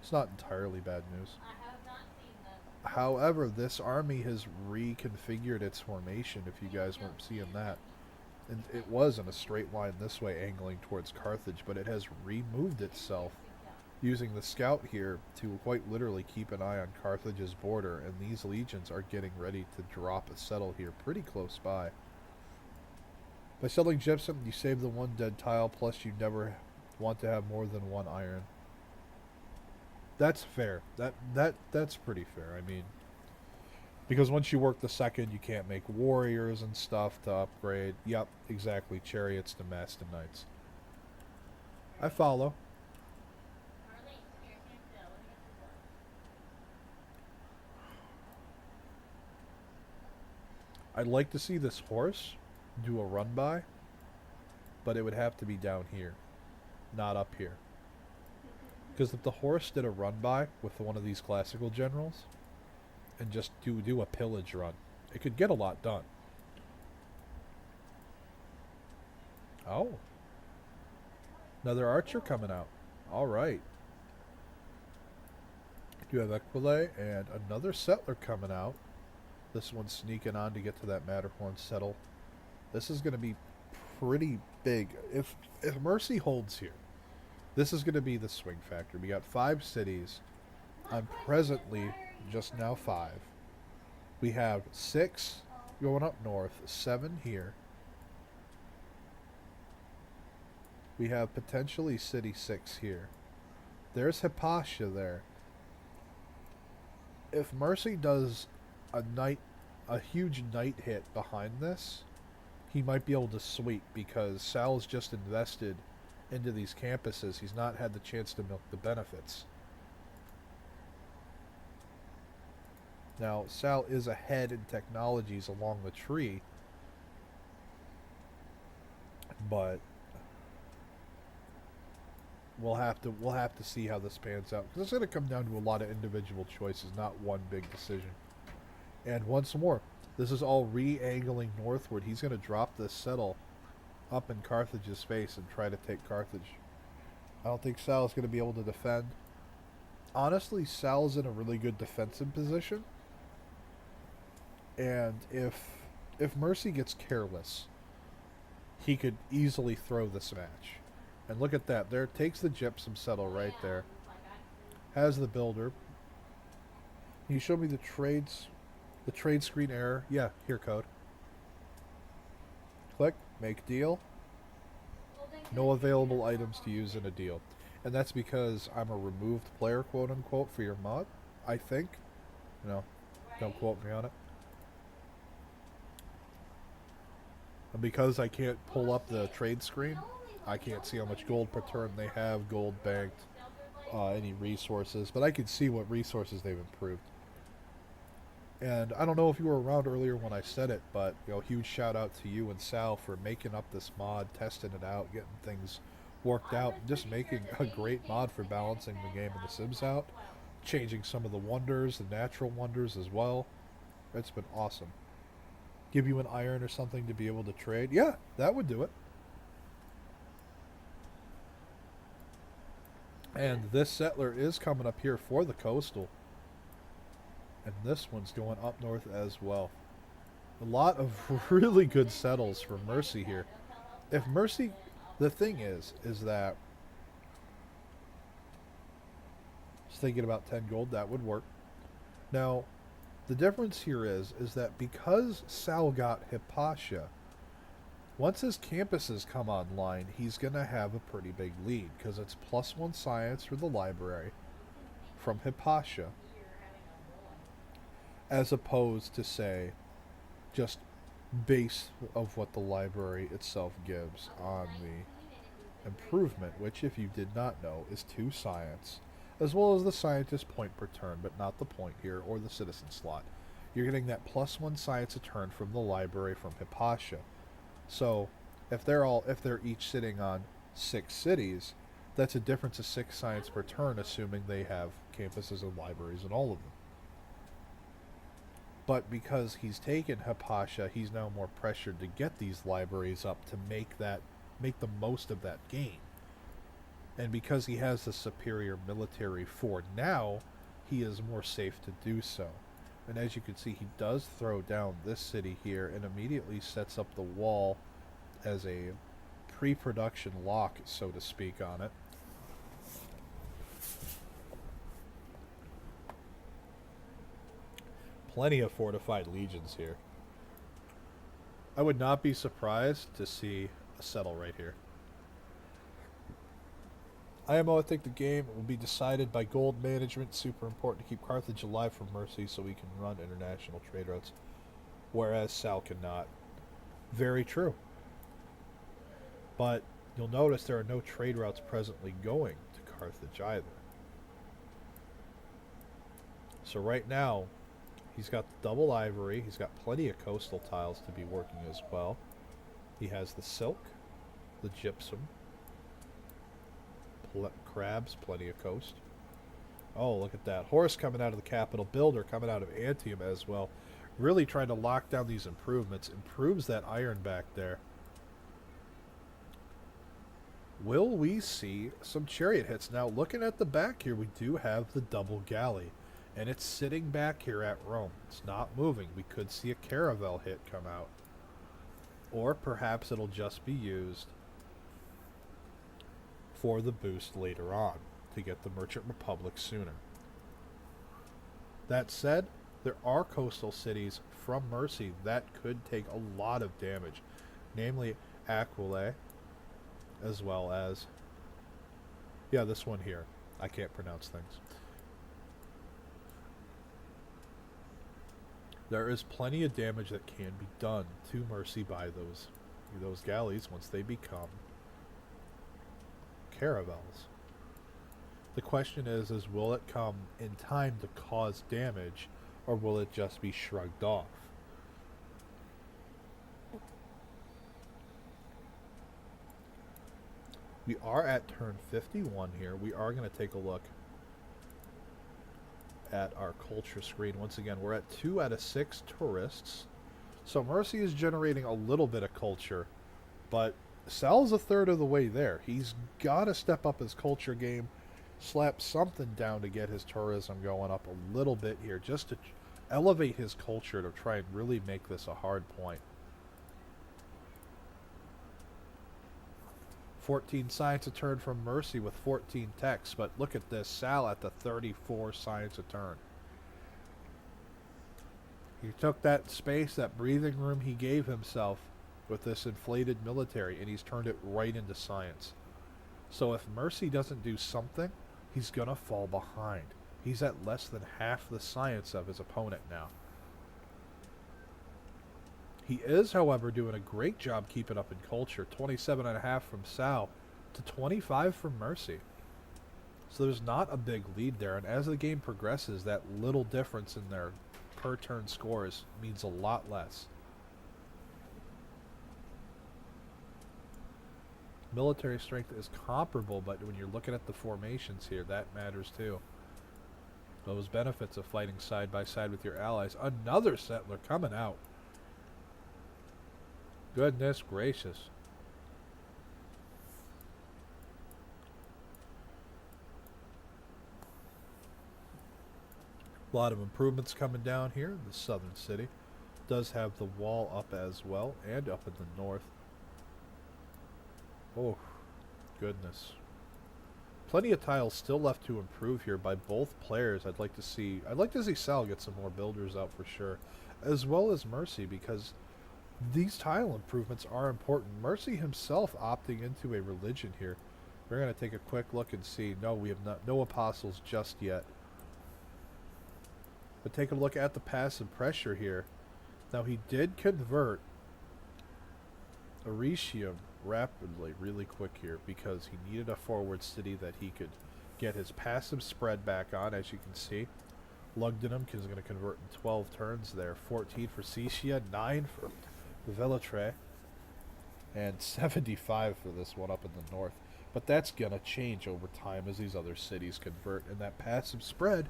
it's not entirely bad news. I have not seen them. However, this army has reconfigured its formation, if you guys weren't seeing that. And it was in a straight line this way, angling towards Carthage, but it has removed itself, using the scout here to quite literally keep an eye on Carthage's border, and these legions are getting ready to drop a settle here pretty close by. By selling gypsum, you save the 1 dead tile, plus you never want to have more than 1 iron. That's fair. That's pretty fair. I mean, because once you work the 2nd, you can't make warriors and stuff to upgrade. Yep, exactly. Chariots to Master Knights. I follow. I'd like to see this horse do a run by, but it would have to be down here, not up here. Because if the horse did a run by with one of these classical generals and just do a pillage run, it could get a lot done. Oh, another archer coming out. All right. You have Equile and another settler coming out. This one's sneaking on to get to that Matterhorn settle. This is going to be pretty big. If Mercy holds here, this is going to be the swing factor. We got 5 cities. I'm presently just now 5. We have 6 going up north, 7 here. We have potentially city 6 here. There's Hypatia there. If Mercy does a huge knight hit behind this, he might be able to sweep, because Sal's just invested into these campuses. He's not had the chance to milk the benefits. Now, Sal is ahead in technologies along the tree, but we'll have to see how this pans out, because it's going to come down to a lot of individual choices, not one big decision. And once more, this is all re-angling northward. He's going to drop this settle up in Carthage's face and try to take Carthage. I don't think Sal is going to be able to defend. Honestly, Sal is in a really good defensive position. And if Mercy gets careless, he could easily throw this match. And look at that. There, takes the gypsum settle right there. Has the builder. Can you show me the trade screen error? Yeah, here, code. Click, make deal. No available items to use in a deal. And that's because I'm a removed player, quote unquote, for your mod, I think. No, don't quote me on it. And because I can't pull up the trade screen, I can't see how much gold per turn they have, gold banked, any resources, but I can see what resources they've improved. And I don't know if you were around earlier when I said it, but huge shout out to you and Sal for making up this mod, testing it out, getting things worked out, just making a great mod for balancing the game and the Sims out, changing some of the wonders, the natural wonders as well. It's been awesome. Give you an iron or something to be able to trade? Yeah, that would do it. And this settler is coming up here for the coastal. And this one's going up north as well. A lot of really good settles for Mercy here. If Mercy... The thing is that... Just thinking about 10 gold, that would work. Now, the difference here is that because Sal got Hypatia, once his campuses come online, he's going to have a pretty big lead, because it's +1 science for the library from Hypatia, as opposed to, say, just base of what the library itself gives on the improvement, which, if you did not know, is 2 science, as well as the scientist point per turn, but not the point here, or the citizen slot. You're getting that +1 science a turn from the library from Hypatia. So, if they're each sitting on 6 cities, that's a difference of 6 science per turn, assuming they have campuses and libraries in all of them. But because he's taken Hypatia, he's now more pressured to get these libraries up to make the most of that gain. And because he has the superior military for now, he is more safe to do so. And as you can see, he does throw down this city here and immediately sets up the wall as a pre-production lock, so to speak, on it. Plenty of fortified legions here. I would not be surprised to see a settle right here. IMO, I think the game will be decided by gold management. Super important to keep Carthage alive for Mercy so we can run international trade routes, whereas Sal cannot. Very true. But you'll notice there are no trade routes presently going to Carthage either. So right now, he's got the double ivory. He's got plenty of coastal tiles to be working as well. He has the silk, the gypsum, crabs, plenty of coast. Oh, look at that. Horse coming out of the capital. Builder coming out of Antium as well. Really trying to lock down these improvements. Improves that iron back there. Will we see some chariot hits? Now, looking at the back here, we do have the double galley. And it's sitting back here at Rome. It's not moving. We could see a caravel hit come out. Or perhaps it'll just be used for the boost later on to get the Merchant Republic sooner. That said, there are coastal cities from Mercy that could take a lot of damage. Namely, Aquile, as well as... Yeah, this one here. I can't pronounce things. There is plenty of damage that can be done to Mercy by those galleys once they become caravels. The question is will it come in time to cause damage, or will it just be shrugged off? We are at turn 51 here. We are going to take a look at our culture screen. Once again, we're at 2 out of 6 tourists. So Mercy is generating a little bit of culture, but Sal's a third of the way there. He's got to step up his culture game, slap something down to get his tourism going up a little bit here, just to elevate his culture to try and really make this a hard point. 14 science a turn from Mercy with 14 techs, but look at this, Sal at the 34 science a turn. He took that space, that breathing room he gave himself with this inflated military, and he's turned it right into science. So if Mercy doesn't do something, he's gonna fall behind. He's at less than half the science of his opponent now. He is, however, doing a great job keeping up in culture. 27.5 from Sal to 25 from Mercy. So there's not a big lead there, and as the game progresses, that little difference in their per turn scores means a lot less. Military strength is comparable, but when you're looking at the formations here, that matters too. Those benefits of fighting side by side with your allies. Another settler coming out. Goodness gracious. A lot of improvements coming down here. The southern city does have the wall up as well, and up in the north. Oh, goodness. Plenty of tiles still left to improve here by both players. I'd like to see Sal get some more builders out for sure, as well as Mercy, because these tile improvements are important. Mercy himself opting into a religion here. We're going to take a quick look and see. No, we have no apostles just yet. But take a look at the passive pressure here. Now he did convert Oricium rapidly, really quick here, because he needed a forward city that he could get his passive spread back on, as you can see. Lugdunum is going to convert in 12 turns there. 14 for Sicia, 9 for Velitrae, and 75 for this one up in the north. But that's going to change over time as these other cities convert, and that passive spread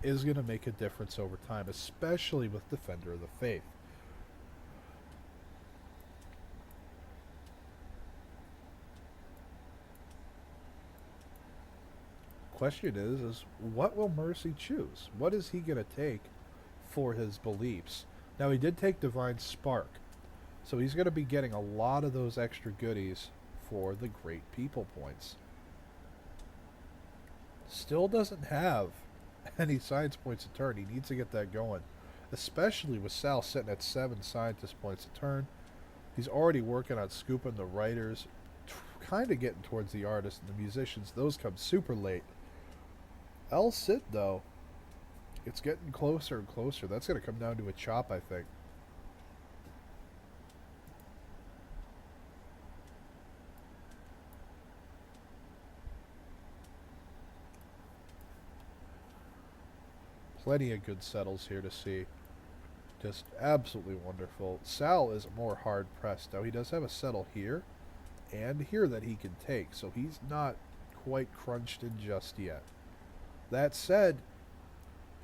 is going to make a difference over time, especially with Defender of the Faith. Question is what will Mercy choose? What is he going to take for his beliefs? Now, he did take Divine Spark, so he's going to be getting a lot of those extra goodies for the Great People points. Still doesn't have any science points a turn. He needs to get that going, especially with Sal sitting at 7 scientist points a turn. He's already working on scooping the writers, kind of getting towards the artists and the musicians. Those come super late. El Cid, though, it's getting closer and closer. That's going to come down to a chop, I think. Plenty of good settles here to see. Just absolutely wonderful. Sal is more hard-pressed. Now, he does have a settle here and here that he can take, so he's not quite crunched in just yet. That said,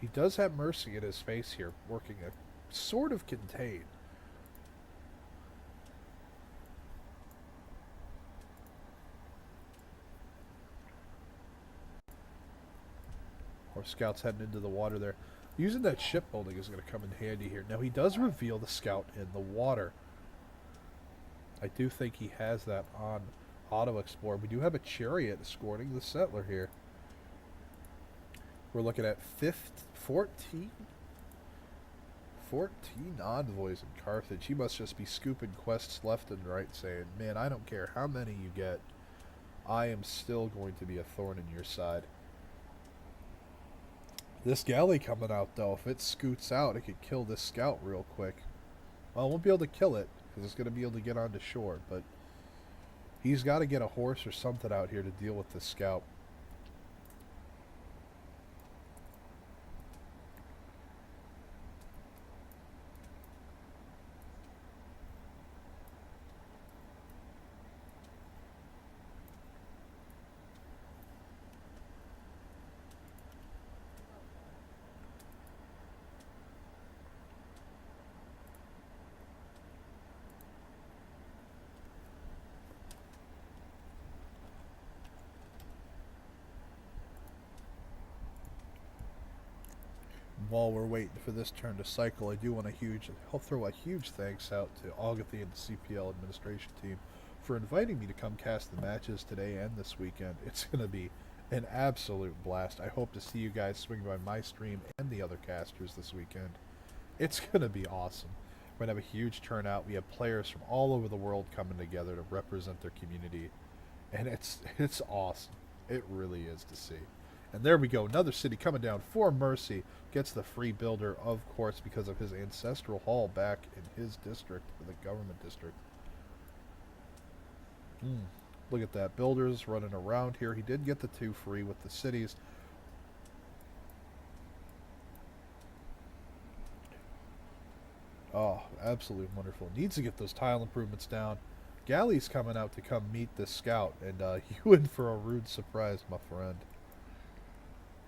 he does have Mercy in his face here, working a sort of contain. Our scouts heading into the water there. Using that shipbuilding is going to come in handy here. Now, he does reveal the scout in the water. I do think he has that on Auto Explorer. We do have a chariot escorting the settler here. We're looking at 14 envoys in Carthage. He must just be scooping quests left and right, saying, man, I don't care how many you get. I am still going to be a thorn in your side. This galley coming out, though, if it scoots out, it could kill this scout real quick. Well, it won't be able to kill it, because it's going to be able to get onto shore, but he's got to get a horse or something out here to deal with this scout. while we're waiting for this turn to cycle, I do want I'll throw a huge thanks out to Agatha and the CPL administration team for inviting me to come cast the matches today and this weekend. It's going to be an absolute blast. I hope to see you guys swing by my stream and the other casters this weekend. It's going to be awesome. We're going to have a huge turnout. We have players from all over the world coming together to represent their community. And it's awesome. It really is to see. And there we go. Another city coming down for Mercy. Gets the free builder, of course, because of his ancestral hall back in his district, the government district. Look at that. Builders running around here. He did get the 2 free with the cities. Oh, absolutely wonderful. Needs to get those tile improvements down. Galley's coming out to come meet this scout, and you in for a rude surprise, my friend.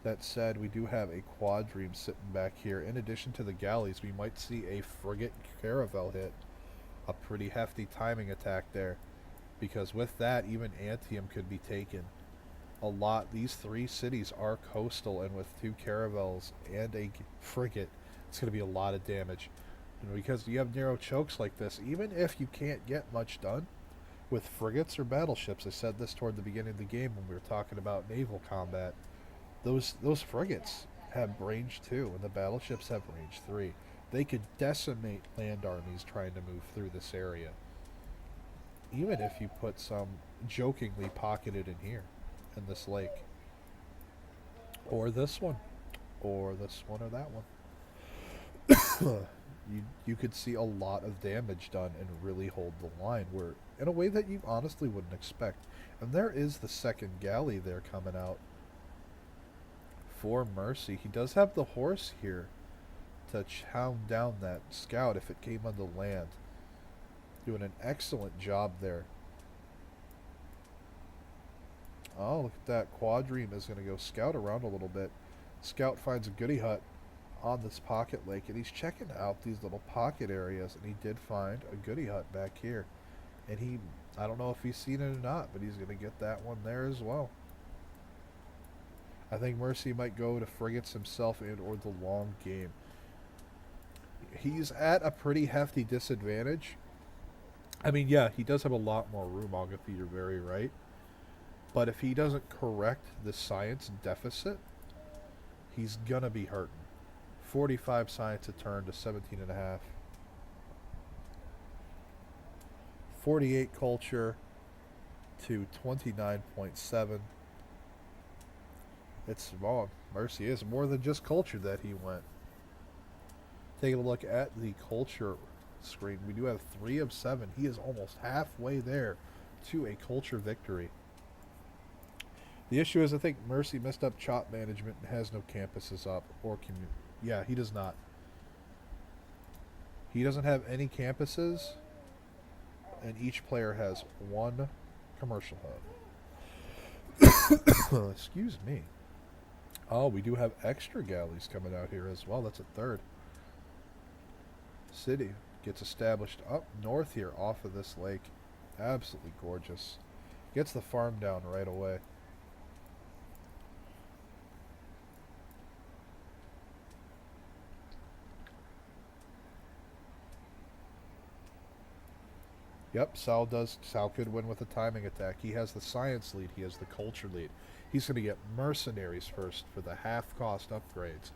That said, we do have a quadreme sitting back here. In addition to the galleys, we might see a frigate caravel hit. A pretty hefty timing attack there. Because with that, even Antium could be taken. These 3 cities are coastal, and with 2 caravels and a frigate, it's going to be a lot of damage. Because you have narrow chokes like this, even if you can't get much done with frigates or battleships, I said this toward the beginning of the game when we were talking about naval combat, those frigates have range 2 and the battleships have range 3. They could decimate land armies trying to move through this area. Even if you put some jokingly pocketed in here, in this lake. Or this one. Or this one or that one. You could see a lot of damage done and really hold the line, where in a way that you honestly wouldn't expect. And there is the second galley there coming out for Mercy. He does have the horse here to hound down that scout if it came on the land. Doing an excellent job there. Oh, look at that. Quadreme is going to go scout around a little bit. Scout finds a goodie hut on this pocket lake, and he's checking out these little pocket areas, and he did find a goodie hut back here. And I don't know if he's seen it or not, but he's going to get that one there as well. I think Mercy might go to frigates himself and or the long game. He's at a pretty hefty disadvantage. I mean, yeah, he does have a lot more room, Agatha, you're very right. But if he doesn't correct the science deficit, he's going to be hurting. 45 science a turn to 17.5. 48 culture to 29.7. It's wrong. Mercy is more than just culture that he went. Taking a look at the culture screen, we do have 3 of 7. He is almost halfway there to a culture victory. The issue is, I think Mercy messed up chop management and has no campuses up or community. Yeah, he does not. He doesn't have any campuses, and each player has 1 commercial hub. Excuse me. Oh, we do have extra galleys coming out here as well. That's a 3rd. City gets established up north here off of this lake. Absolutely gorgeous. Gets the farm down right away. Yep, Sal could win with a timing attack. He has the science lead. He has the culture lead. He's going to get mercenaries first for the half-cost upgrades.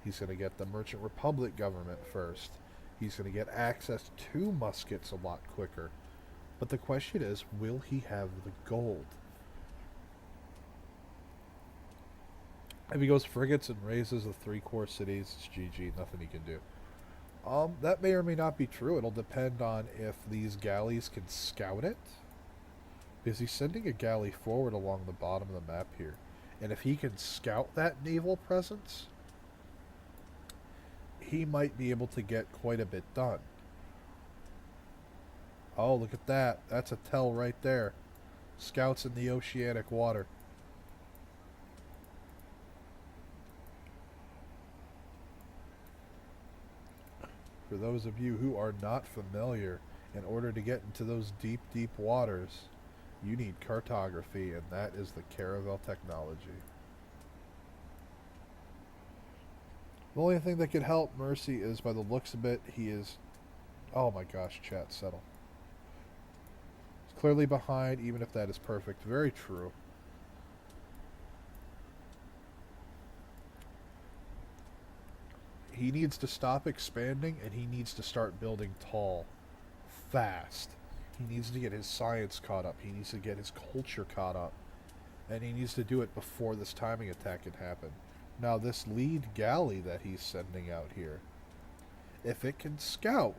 He's going to get the Merchant Republic government first. He's going to get access to muskets a lot quicker. But the question is, will he have the gold? If he goes frigates and raises the 3 core cities, it's GG. Nothing he can do. That may or may not be true. It'll depend on if these galleys can scout it. Because he's sending a galley forward along the bottom of the map here. And if he can scout that naval presence, he might be able to get quite a bit done. Oh, look at that. That's a tell right there. Scouts in the oceanic water. For those of you who are not familiar, in order to get into those deep, deep waters, you need cartography, and that is the Caravel technology. The only thing that could help Mercy is, by the looks of it, he is... Oh my gosh, chat, settle. He's clearly behind, even if that is perfect. Very true. He needs to stop expanding, and he needs to start building tall. Fast. He needs to get his science caught up. He needs to get his culture caught up. And he needs to do it before this timing attack can happen. Now, this lead galley that he's sending out here, if it can scout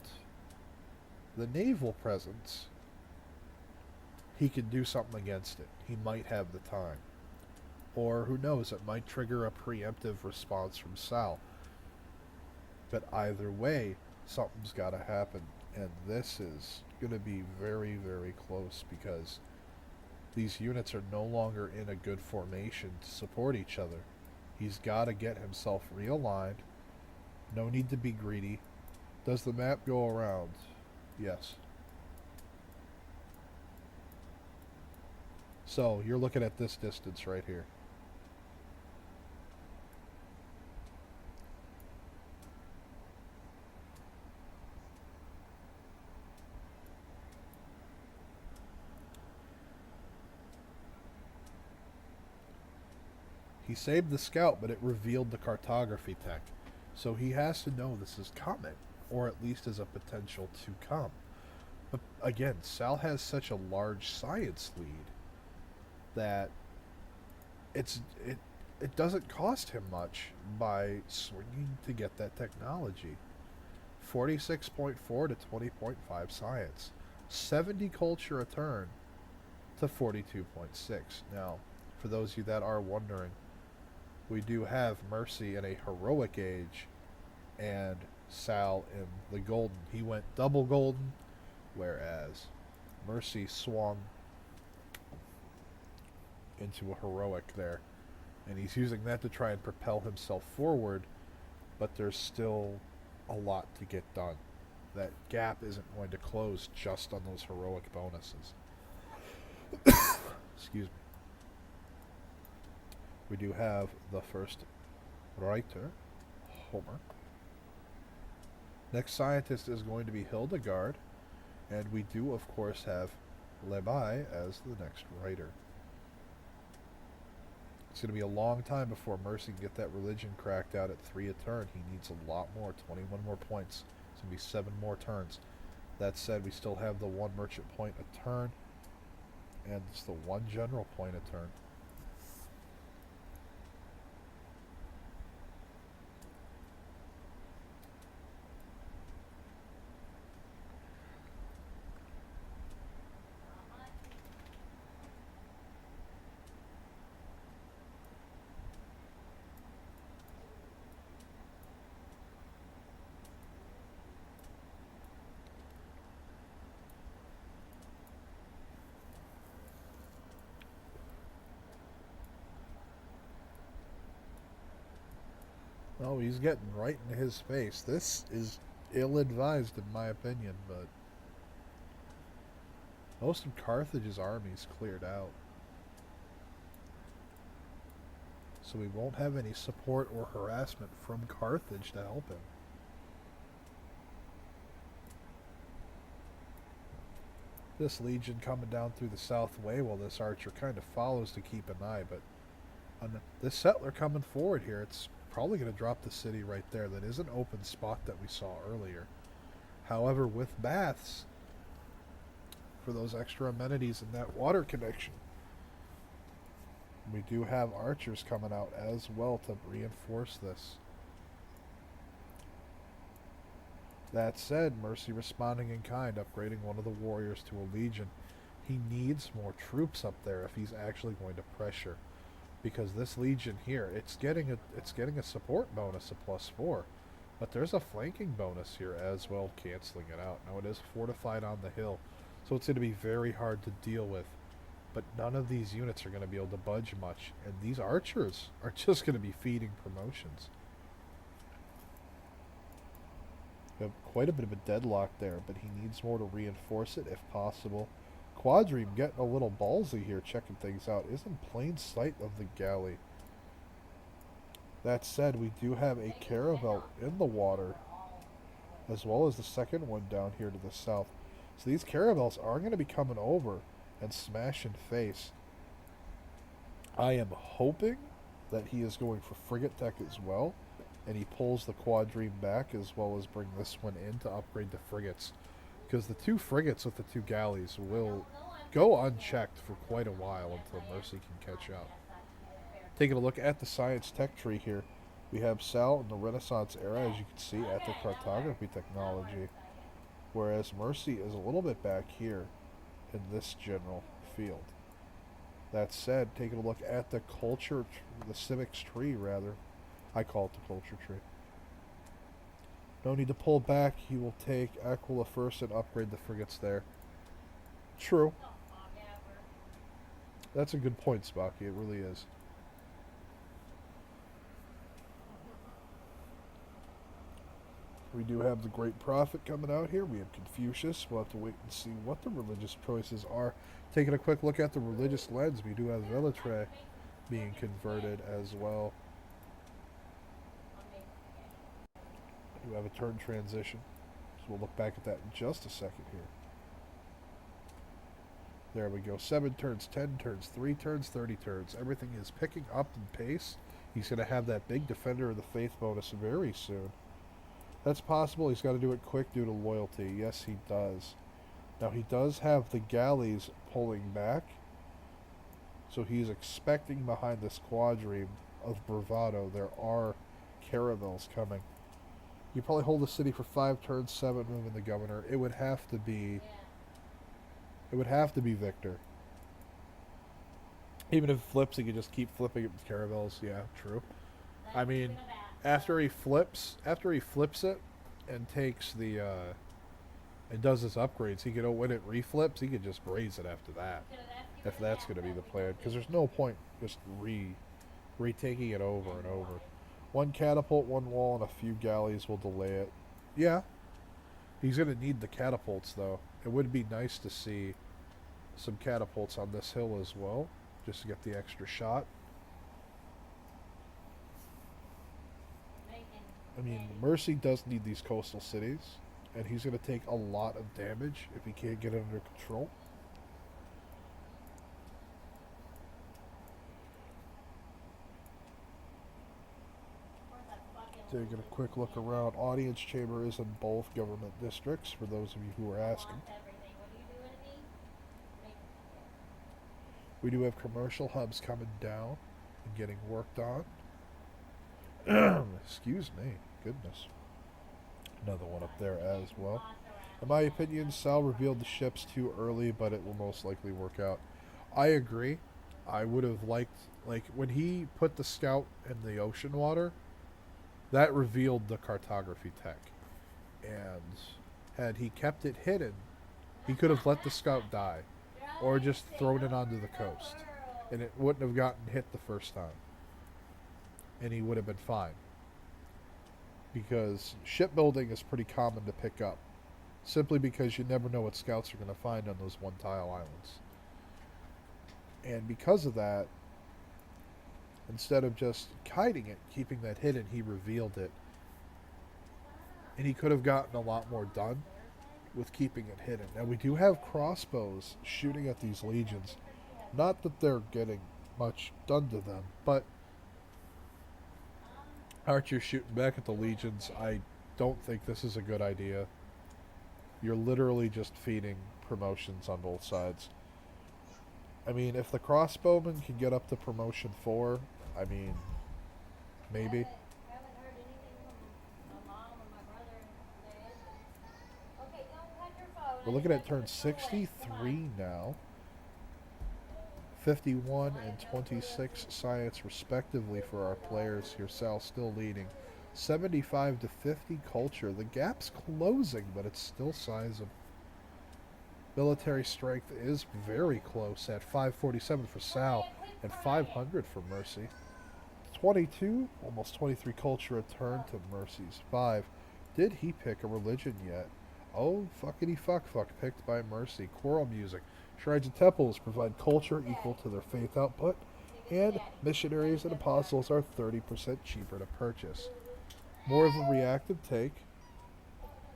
the naval presence, he can do something against it. He might have the time. Or, who knows, it might trigger a preemptive response from Sal. But either way, something's got to happen. And this is going to be very, very close, because these units are no longer in a good formation to support each other. He's got to get himself realigned. No need to be greedy. Does the map go around? Yes. So, you're looking at this distance right here. He saved the scout, but it revealed the cartography tech. So he has to know this is coming, or at least is a potential to come. But again, Sal has such a large science lead that it doesn't cost him much by swinging to get that technology. 46.4 to 20.5 science. 70 culture a turn to 42.6. Now, for those of you that are wondering, we do have Mercy in a heroic age and Sal in the golden. He went double golden, whereas Mercy swung into a heroic there. And he's using that to try and propel himself forward, but there's still a lot to get done. That gap isn't going to close just on those heroic bonuses. Excuse me. We do have the first writer, Homer. Next scientist is going to be Hildegard, and we do, of course, have Levi as the next writer. It's going to be a long time before Mercy can get that religion cracked out at 3 a turn. He needs a lot more, 21 more points. It's going to be 7 more turns. That said, we still have the 1 merchant point a turn, and it's the 1 general point a turn. Oh, he's getting right in his face. This is ill-advised in my opinion, but most of Carthage's army's cleared out. So we won't have any support or harassment from Carthage to help him. This legion coming down through the south way while this archer kind of follows to keep an eye, but on this settler coming forward here, it's probably going to drop the city right there. That is an open spot that we saw earlier. However, with baths, for those extra amenities and that water connection, we do have archers coming out as well to reinforce this. That said, Mercy responding in kind, upgrading one of the warriors to a legion. He needs more troops up there if he's actually going to pressure. Because this legion here, it's getting a support bonus of +4, but there's a flanking bonus here as well, canceling it out. Now it is fortified on the hill, so it's going to be very hard to deal with. But none of these units are going to be able to budge much, and these archers are just going to be feeding promotions. We have quite a bit of a deadlock there, but he needs more to reinforce it if possible. Quadrime getting a little ballsy here, checking things out. Is in plain sight of the galley. That said, we do have a caravel in the water, as well as the second one down here to the south. So these caravels are going to be coming over and smashing face. I am hoping that he is going for frigate tech as well, and he pulls the quadrime back as well as bring this one in to upgrade the frigates. Because the 2 frigates with the 2 galleys will go unchecked for quite a while until Mercy can catch up. Taking a look at the science tech tree here, we have Sal in the Renaissance era, as you can see, at the cartography technology, whereas Mercy is a little bit back here in this general field. That said, taking a look at the culture, the civics tree rather, I call it the culture tree. No need to pull back. He will take Aquila first and upgrade the frigates there. True. That's a good point, Spocky. It really is. We do have the Great Prophet coming out here. We have Confucius. We'll have to wait and see what the religious choices are. Taking a quick look at the religious lens, we do have Velitre being converted as well. We do have a turn transition. So we'll look back at that in just a second here. There we go. 7 turns, 10 turns, 3 turns, 30 turns. Everything is picking up in pace. He's going to have that big Defender of the Faith bonus very soon. That's possible. He's got to do it quick due to loyalty. Yes, he does. Now, he does have the galleys pulling back. So he's expecting behind this quadrime of bravado there are caravels coming. You probably hold the city for 5 turns, 7 moving the governor. It would have to be... It would have to be Victor. Even if it flips, he could just keep flipping it with caravels. Yeah, true. I mean, after he flips it and takes the and does his upgrades, he could, when it reflips, he could just raise it after that. If that's going to be the plan, because there's no point just retaking it over and over. 1 catapult, 1 wall, and a few galleys will delay it. Yeah, he's going to need the catapults though. It would be nice to see some catapults on this hill as well, just to get the extra shot. I mean, Mercy does need these coastal cities, and he's going to take a lot of damage if he can't get it under control. Taking a quick look around, audience chamber is in both government districts, for those of you who are asking. We do have commercial hubs coming down and getting worked on. Excuse me, goodness. Another one up there as well. In my opinion, Sal revealed the ships too early, but it will most likely work out. I agree. I would have liked, like, when he put the scout in the ocean water, that revealed the cartography tech. And had he kept it hidden, he could have let the scout die, or just thrown it onto the coast, and it wouldn't have gotten hit the first time. And he would have been fine. Because shipbuilding is pretty common to pick up, simply because you never know what scouts are going to find on those one-tile islands. And because of that, instead of just hiding it, keeping that hidden, he revealed it. And he could have gotten a lot more done with keeping it hidden. Now, we do have crossbows shooting at these legions. Not that they're getting much done to them, but archers shooting back at the legions, I don't think this is a good idea. You're literally just feeding promotions on both sides. I mean, if the crossbowmen can get up to promotion 4, I mean, maybe. We're looking at turn 63 now. 51 and 26 science respectively for our players here. Sal still leading. 75 to 50 culture. The gap's closing, but it's still sizable. Military strength is very close at 547 for Sal and 500 for Mercy. 22, almost 23 culture, a turn to Mercy's 5. Did he pick a religion yet? Oh, fuckity fuck, picked by Mercy. Choral music. Shrines and temples provide culture equal to their faith output. and missionaries and apostles are 30% cheaper to purchase. More of a reactive take.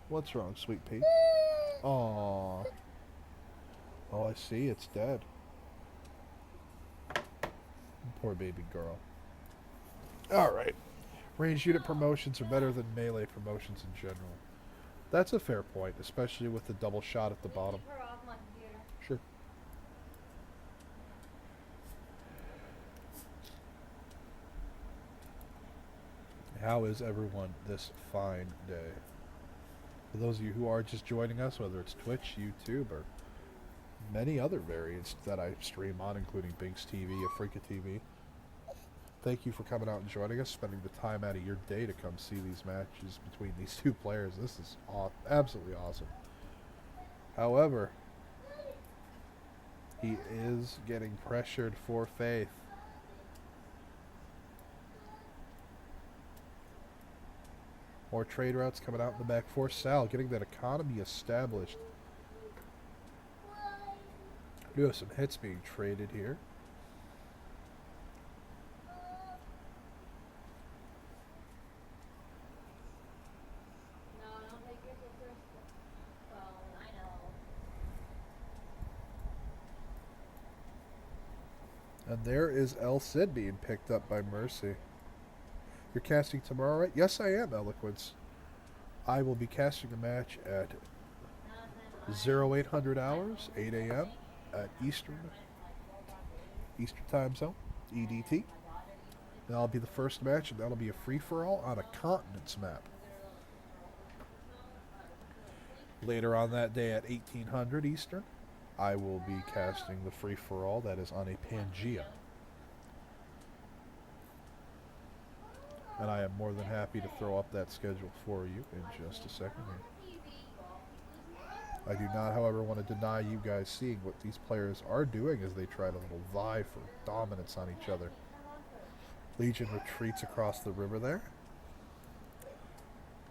What's wrong, Sweet Pea? Aww. Oh, I see. It's dead. Poor baby girl. Alright. Range unit promotions are better than melee promotions in general. That's a fair point, especially with the double shot at the bottom. Keep her off my computer. Sure. How is everyone this fine day? For those of you who are just joining us, whether it's Twitch, YouTube, or many other variants that I stream on, including Binks TV, Afrika TV, thank you for coming out and joining us, spending the time out of your day to come see these matches between these two players. This is absolutely awesome. However, he is getting pressured for faith. More trade routes coming out in the back for Sal, getting that economy established. We do have some hits being traded here. No, don't take your sister's phone. I know. And there is El Cid being picked up by Mercy. You're casting tomorrow, right? Yes, I am, Eloquence. I will be casting a match at 0800 hours, 8 a.m. at Eastern Time Zone, EDT. And that'll be the first match, and that'll be a free-for-all on a continents map. Later on that day at 1800 Eastern, I will be casting the free-for-all that is on a Pangea. And I am more than happy to throw up that schedule for you in just a second here. I do not, however, want to deny you guys seeing what these players are doing as they try to little vie for dominance on each other. Legion retreats across the river there.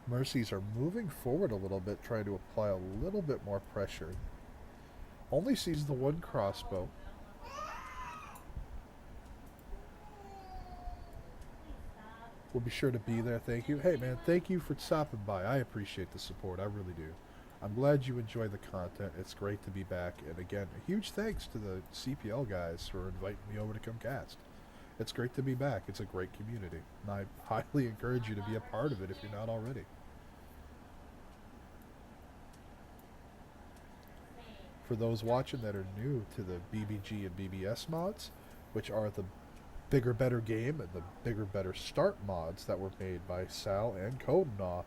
Mercies are moving forward a little bit, trying to apply a little bit more pressure. Only sees the one crossbow. We'll be sure to be there, thank you. Hey man, thank you for stopping by. I appreciate the support, I really do. I'm glad you enjoy the content. It's great to be back. And again, a huge thanks to the CPL guys for inviting me over to come cast. It's great to be back. It's a great community. And I highly encourage you to be a part of it if you're not already. For those watching that are new to the BBG and BBS mods, which are the Bigger Better Game and the Bigger Better Start mods that were made by Sal and Codenaw,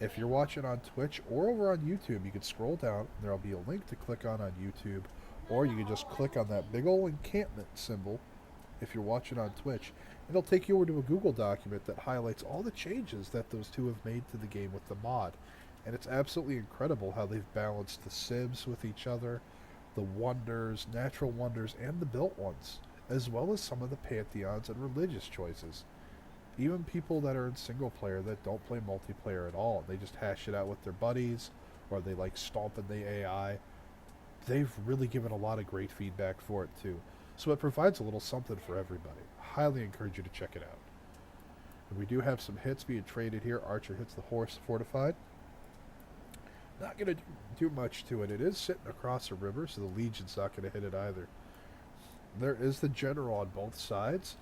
if you're watching on Twitch or over on YouTube, you can scroll down. There'll be a link to click on YouTube, or you can just click on that big old encampment symbol if you're watching on Twitch. It'll take you over to a Google document that highlights all the changes that those two have made to the game with the mod. And it's absolutely incredible how they've balanced the Sibs with each other, the wonders, natural wonders, and the built ones, as well as some of the pantheons and religious choices. Even people that are in single player that don't play multiplayer at all, they just hash it out with their buddies, or they like stomping the AI. They've really given a lot of great feedback for it too. So it provides a little something for everybody. Highly encourage you to check it out. And we do have some hits being traded here. Archer hits the horse fortified. Not going to do much to it. It is sitting across a river, so the Legion's not going to hit it either. There is the general on both sides.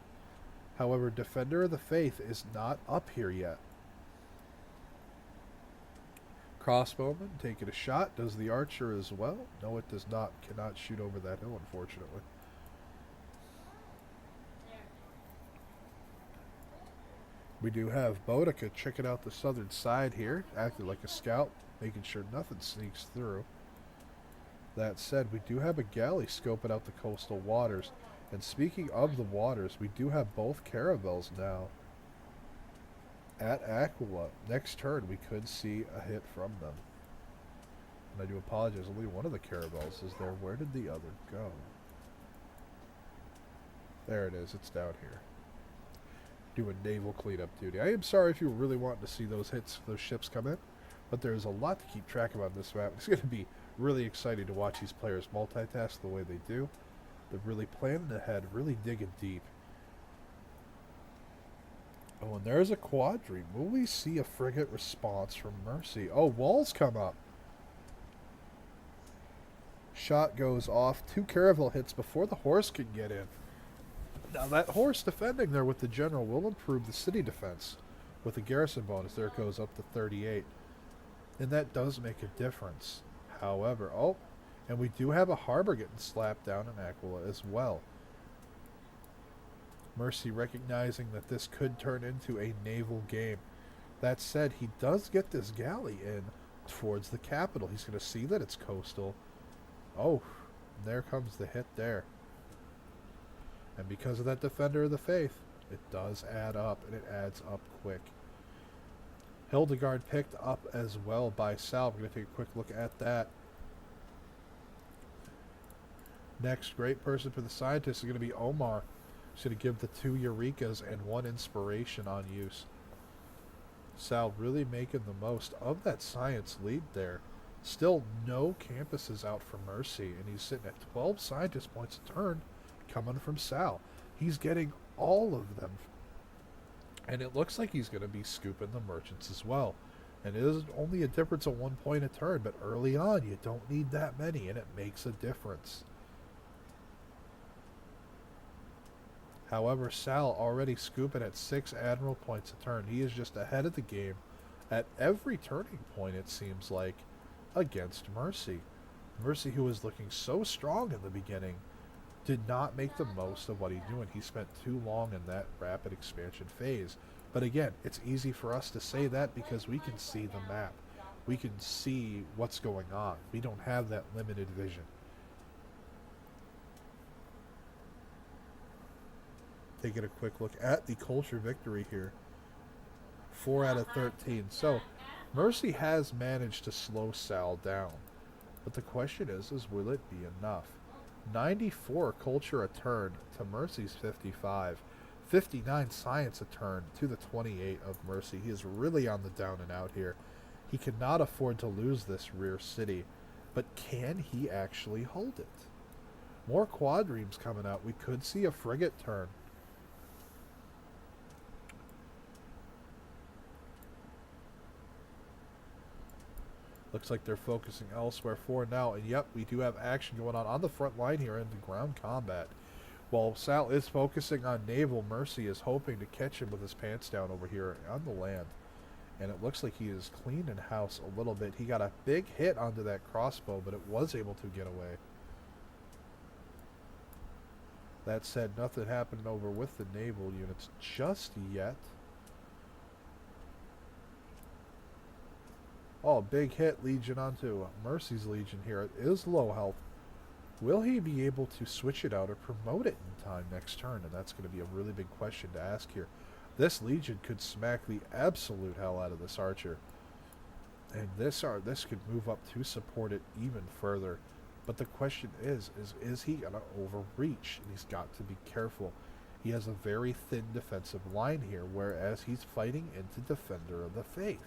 However, Defender of the Faith is not up here yet. Crossbowman taking a shot. Does the Archer as well? No, it does not. Cannot shoot over that hill, unfortunately. We do have Boudica checking out the southern side here, acting like a scout, making sure nothing sneaks through. That said, we do have a galley scoping out the coastal waters. And speaking of the waters, we do have both caravels now at Aquila. Next turn, we could see a hit from them. And I do apologize, only one of the caravels is there. Where did the other go? There it is, it's down here. Doing naval cleanup duty. I am sorry if you were really wanting to see those hits, those ships come in, but there's a lot to keep track of on this map. It's going to be really exciting to watch these players multitask the way they do. They're really planning ahead, really digging deep. Oh, and there's a quadri. Will we see a frigate response from Mercy? Oh, walls come up. Shot goes off. 2 caravel hits before the horse can get in. Now that horse defending there with the general will improve the city defense. With the garrison bonus, there it goes up to 38. And that does make a difference. However, oh, and we do have a harbor getting slapped down in Aquila as well. Mercy recognizing that this could turn into a naval game. That said, he does get this galley in towards the capital. He's going to see that it's coastal. Oh, there comes the hit there. And because of that Defender of the Faith, it does add up, and it adds up quick. Hildegard picked up as well by Sal. We're going to take a quick look at that. Next, great person for the scientists is going to be Omar. He's going to give the 2 Eurekas and 1 inspiration on use. Sal really making the most of that science lead there. Still no campuses out for Mercy, and he's sitting at 12 scientist points a turn coming from Sal. He's getting all of them. And it looks like he's going to be scooping the merchants as well. And it is only a difference of 1 point a turn, but early on you don't need that many, and it makes a difference. However, Sal already scooping at 6 admiral points a turn. He is just ahead of the game at every turning point, it seems like, against Mercy. Mercy, who was looking so strong in the beginning, did not make the most of what he's doing. He spent too long in that rapid expansion phase. But again, it's easy for us to say that because we can see the map. We can see what's going on. We don't have that limited vision. Taking a quick look at the culture victory here. 4 out of 13. So, Mercy has managed to slow Sal down. But the question is will it be enough? 94 culture a turn to Mercy's 55. 59 science a turn to the 28 of Mercy. He is really on the down and out here. He cannot afford to lose this rear city. But can he actually hold it? More quadremes coming out. We could see a frigate turn. Looks like they're focusing elsewhere for now. And yep, we do have action going on the front line here in the ground combat. While Sal is focusing on naval, Mercy is hoping to catch him with his pants down over here on the land. And it looks like he is cleaning house a little bit. He got a big hit onto that crossbow, but it was able to get away. That said, nothing happened over with the naval units just yet. Oh, big hit Legion onto Mercy's Legion here. It is low health. Will he be able to switch it out or promote it in time next turn? And that's going to be a really big question to ask here. This Legion could smack the absolute hell out of this Archer. And this could move up to support it even further. But the question is he going to overreach? And he's got to be careful. He has a very thin defensive line here, whereas he's fighting into Defender of the Faith.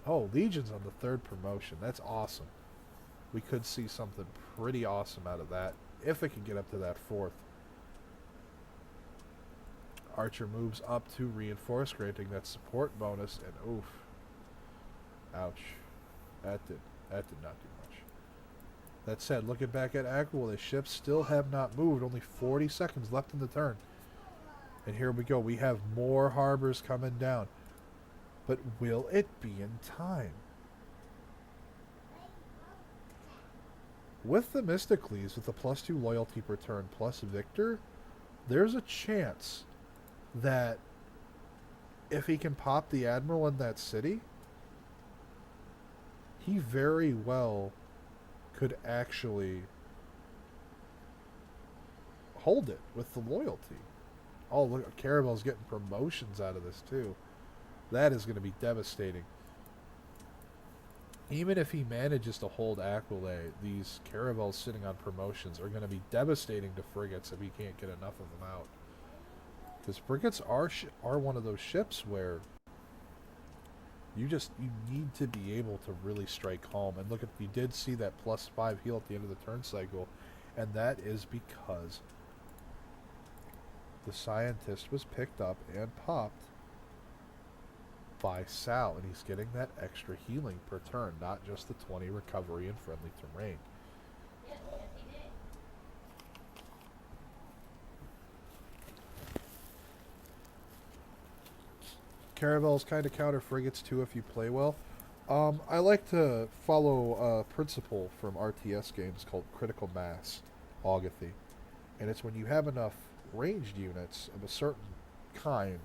Oh, Legion's on the 3rd promotion. That's awesome. We could see something pretty awesome out of that, if it can get up to that 4th. Archer moves up to reinforce, granting that support bonus, and oof. Ouch. That did not do much. That said, looking back at Aquila, the ships still have not moved. Only 40 seconds left in the turn. And here we go. We have more harbors coming down. But will it be in time? With the Mysticles, with the +2 loyalty per turn plus Victor, there's a chance that if he can pop the Admiral in that city, he very well could actually hold it with the loyalty. Oh, look, Caravel's getting promotions out of this too. That is going to be devastating. Even if he manages to hold Aquila, these Caravels sitting on promotions are going to be devastating to frigates if he can't get enough of them out. Because frigates are one of those ships where you need to be able to really strike home. And look, you did see that +5 heal at the end of the turn cycle, and that is because the scientist was picked up and popped by Sal, and he's getting that extra healing per turn, not just the 20 recovery and friendly terrain. Yes, yes, he did. Caravels kind of counter frigates too if you play well. I like to follow a principle from RTS games called critical mass augathy. And it's when you have enough ranged units of a certain kind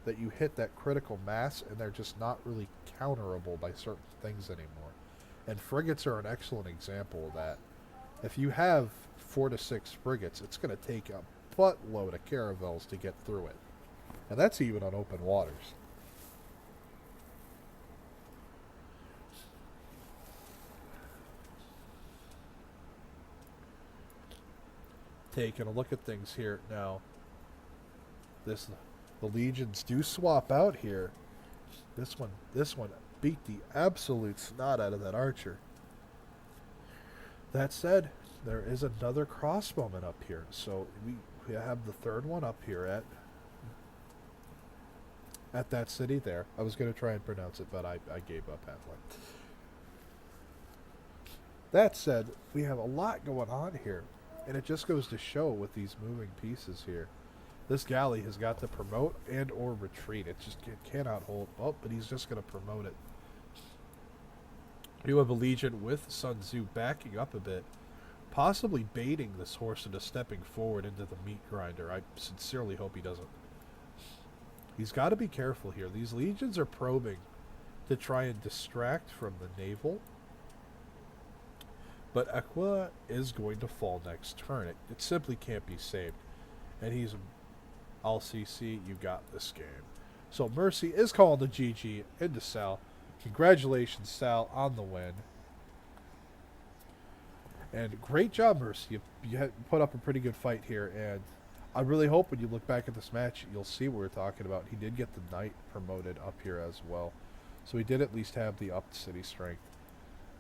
that you hit that critical mass and they're just not really counterable by certain things anymore. And frigates are an excellent example of that. If you have 4 to 6 frigates, it's going to take a buttload of caravels to get through it. And that's even on open waters. Taking a look at things here now. The legions do swap out here. This one beat the absolute snot out of that archer. That said, there is another crossbowman up here, so we have the third one up here at that city there. I was going to try and pronounce it, but I gave up halfway. That said, we have a lot going on here. And it just goes to show with these moving pieces here. This galley has got to promote and or retreat. It cannot hold up, but he's just going to promote it. You have a legion with Sun Tzu backing up a bit, possibly baiting this horse into stepping forward into the meat grinder. I sincerely hope he doesn't. He's got to be careful here. These legions are probing to try and distract from the naval. But Aquila is going to fall next turn. It simply can't be saved. And he's... I'll CC, you got this game. So Mercy is calling the GG into Sal. Congratulations, Sal, on the win. And great job, Mercy. You had put up a pretty good fight here. And I really hope when you look back at this match, you'll see what we're talking about. He did get the Knight promoted up here as well. So he did at least have the upped city strength.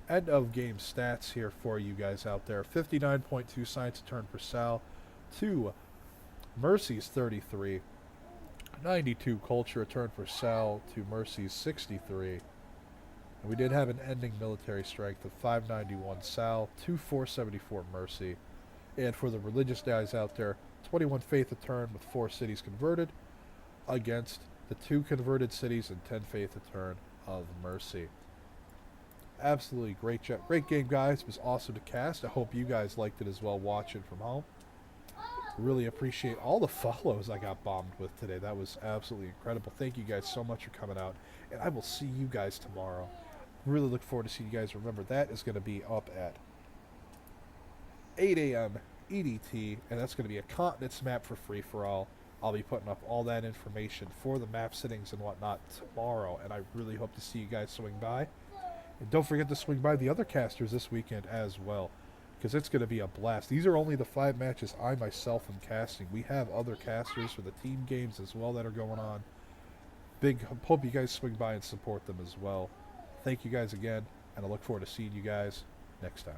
End of game stats here for you guys out there. 59.2 science a turn for Sal. 2 Mercy's 33. 92 culture a turn for Sal to Mercy's 63. And we did have an ending military strength of 591 Sal to 474 Mercy. And for the religious guys out there, 21 faith a turn with 4 cities converted against the 2 converted cities and 10 faith a turn of Mercy. Absolutely great job. Great game, guys. It was awesome to cast. I hope you guys liked it as well watching from home. Really appreciate all the follows I got bombed with today. That was absolutely incredible. Thank you guys so much for coming out. And I will see you guys tomorrow. Really look forward to seeing you guys. Remember, that is going to be up at 8 a.m. EDT. And that's going to be a continents map for free-for-all. I'll be putting up all that information for the map settings and whatnot tomorrow. And I really hope to see you guys swing by. And don't forget to swing by the other casters this weekend as well, because it's going to be a blast. These are only the 5 matches I myself am casting. We have other casters for the team games as well that are going on. Hope you guys swing by and support them as well. Thank you guys again, and I look forward to seeing you guys next time.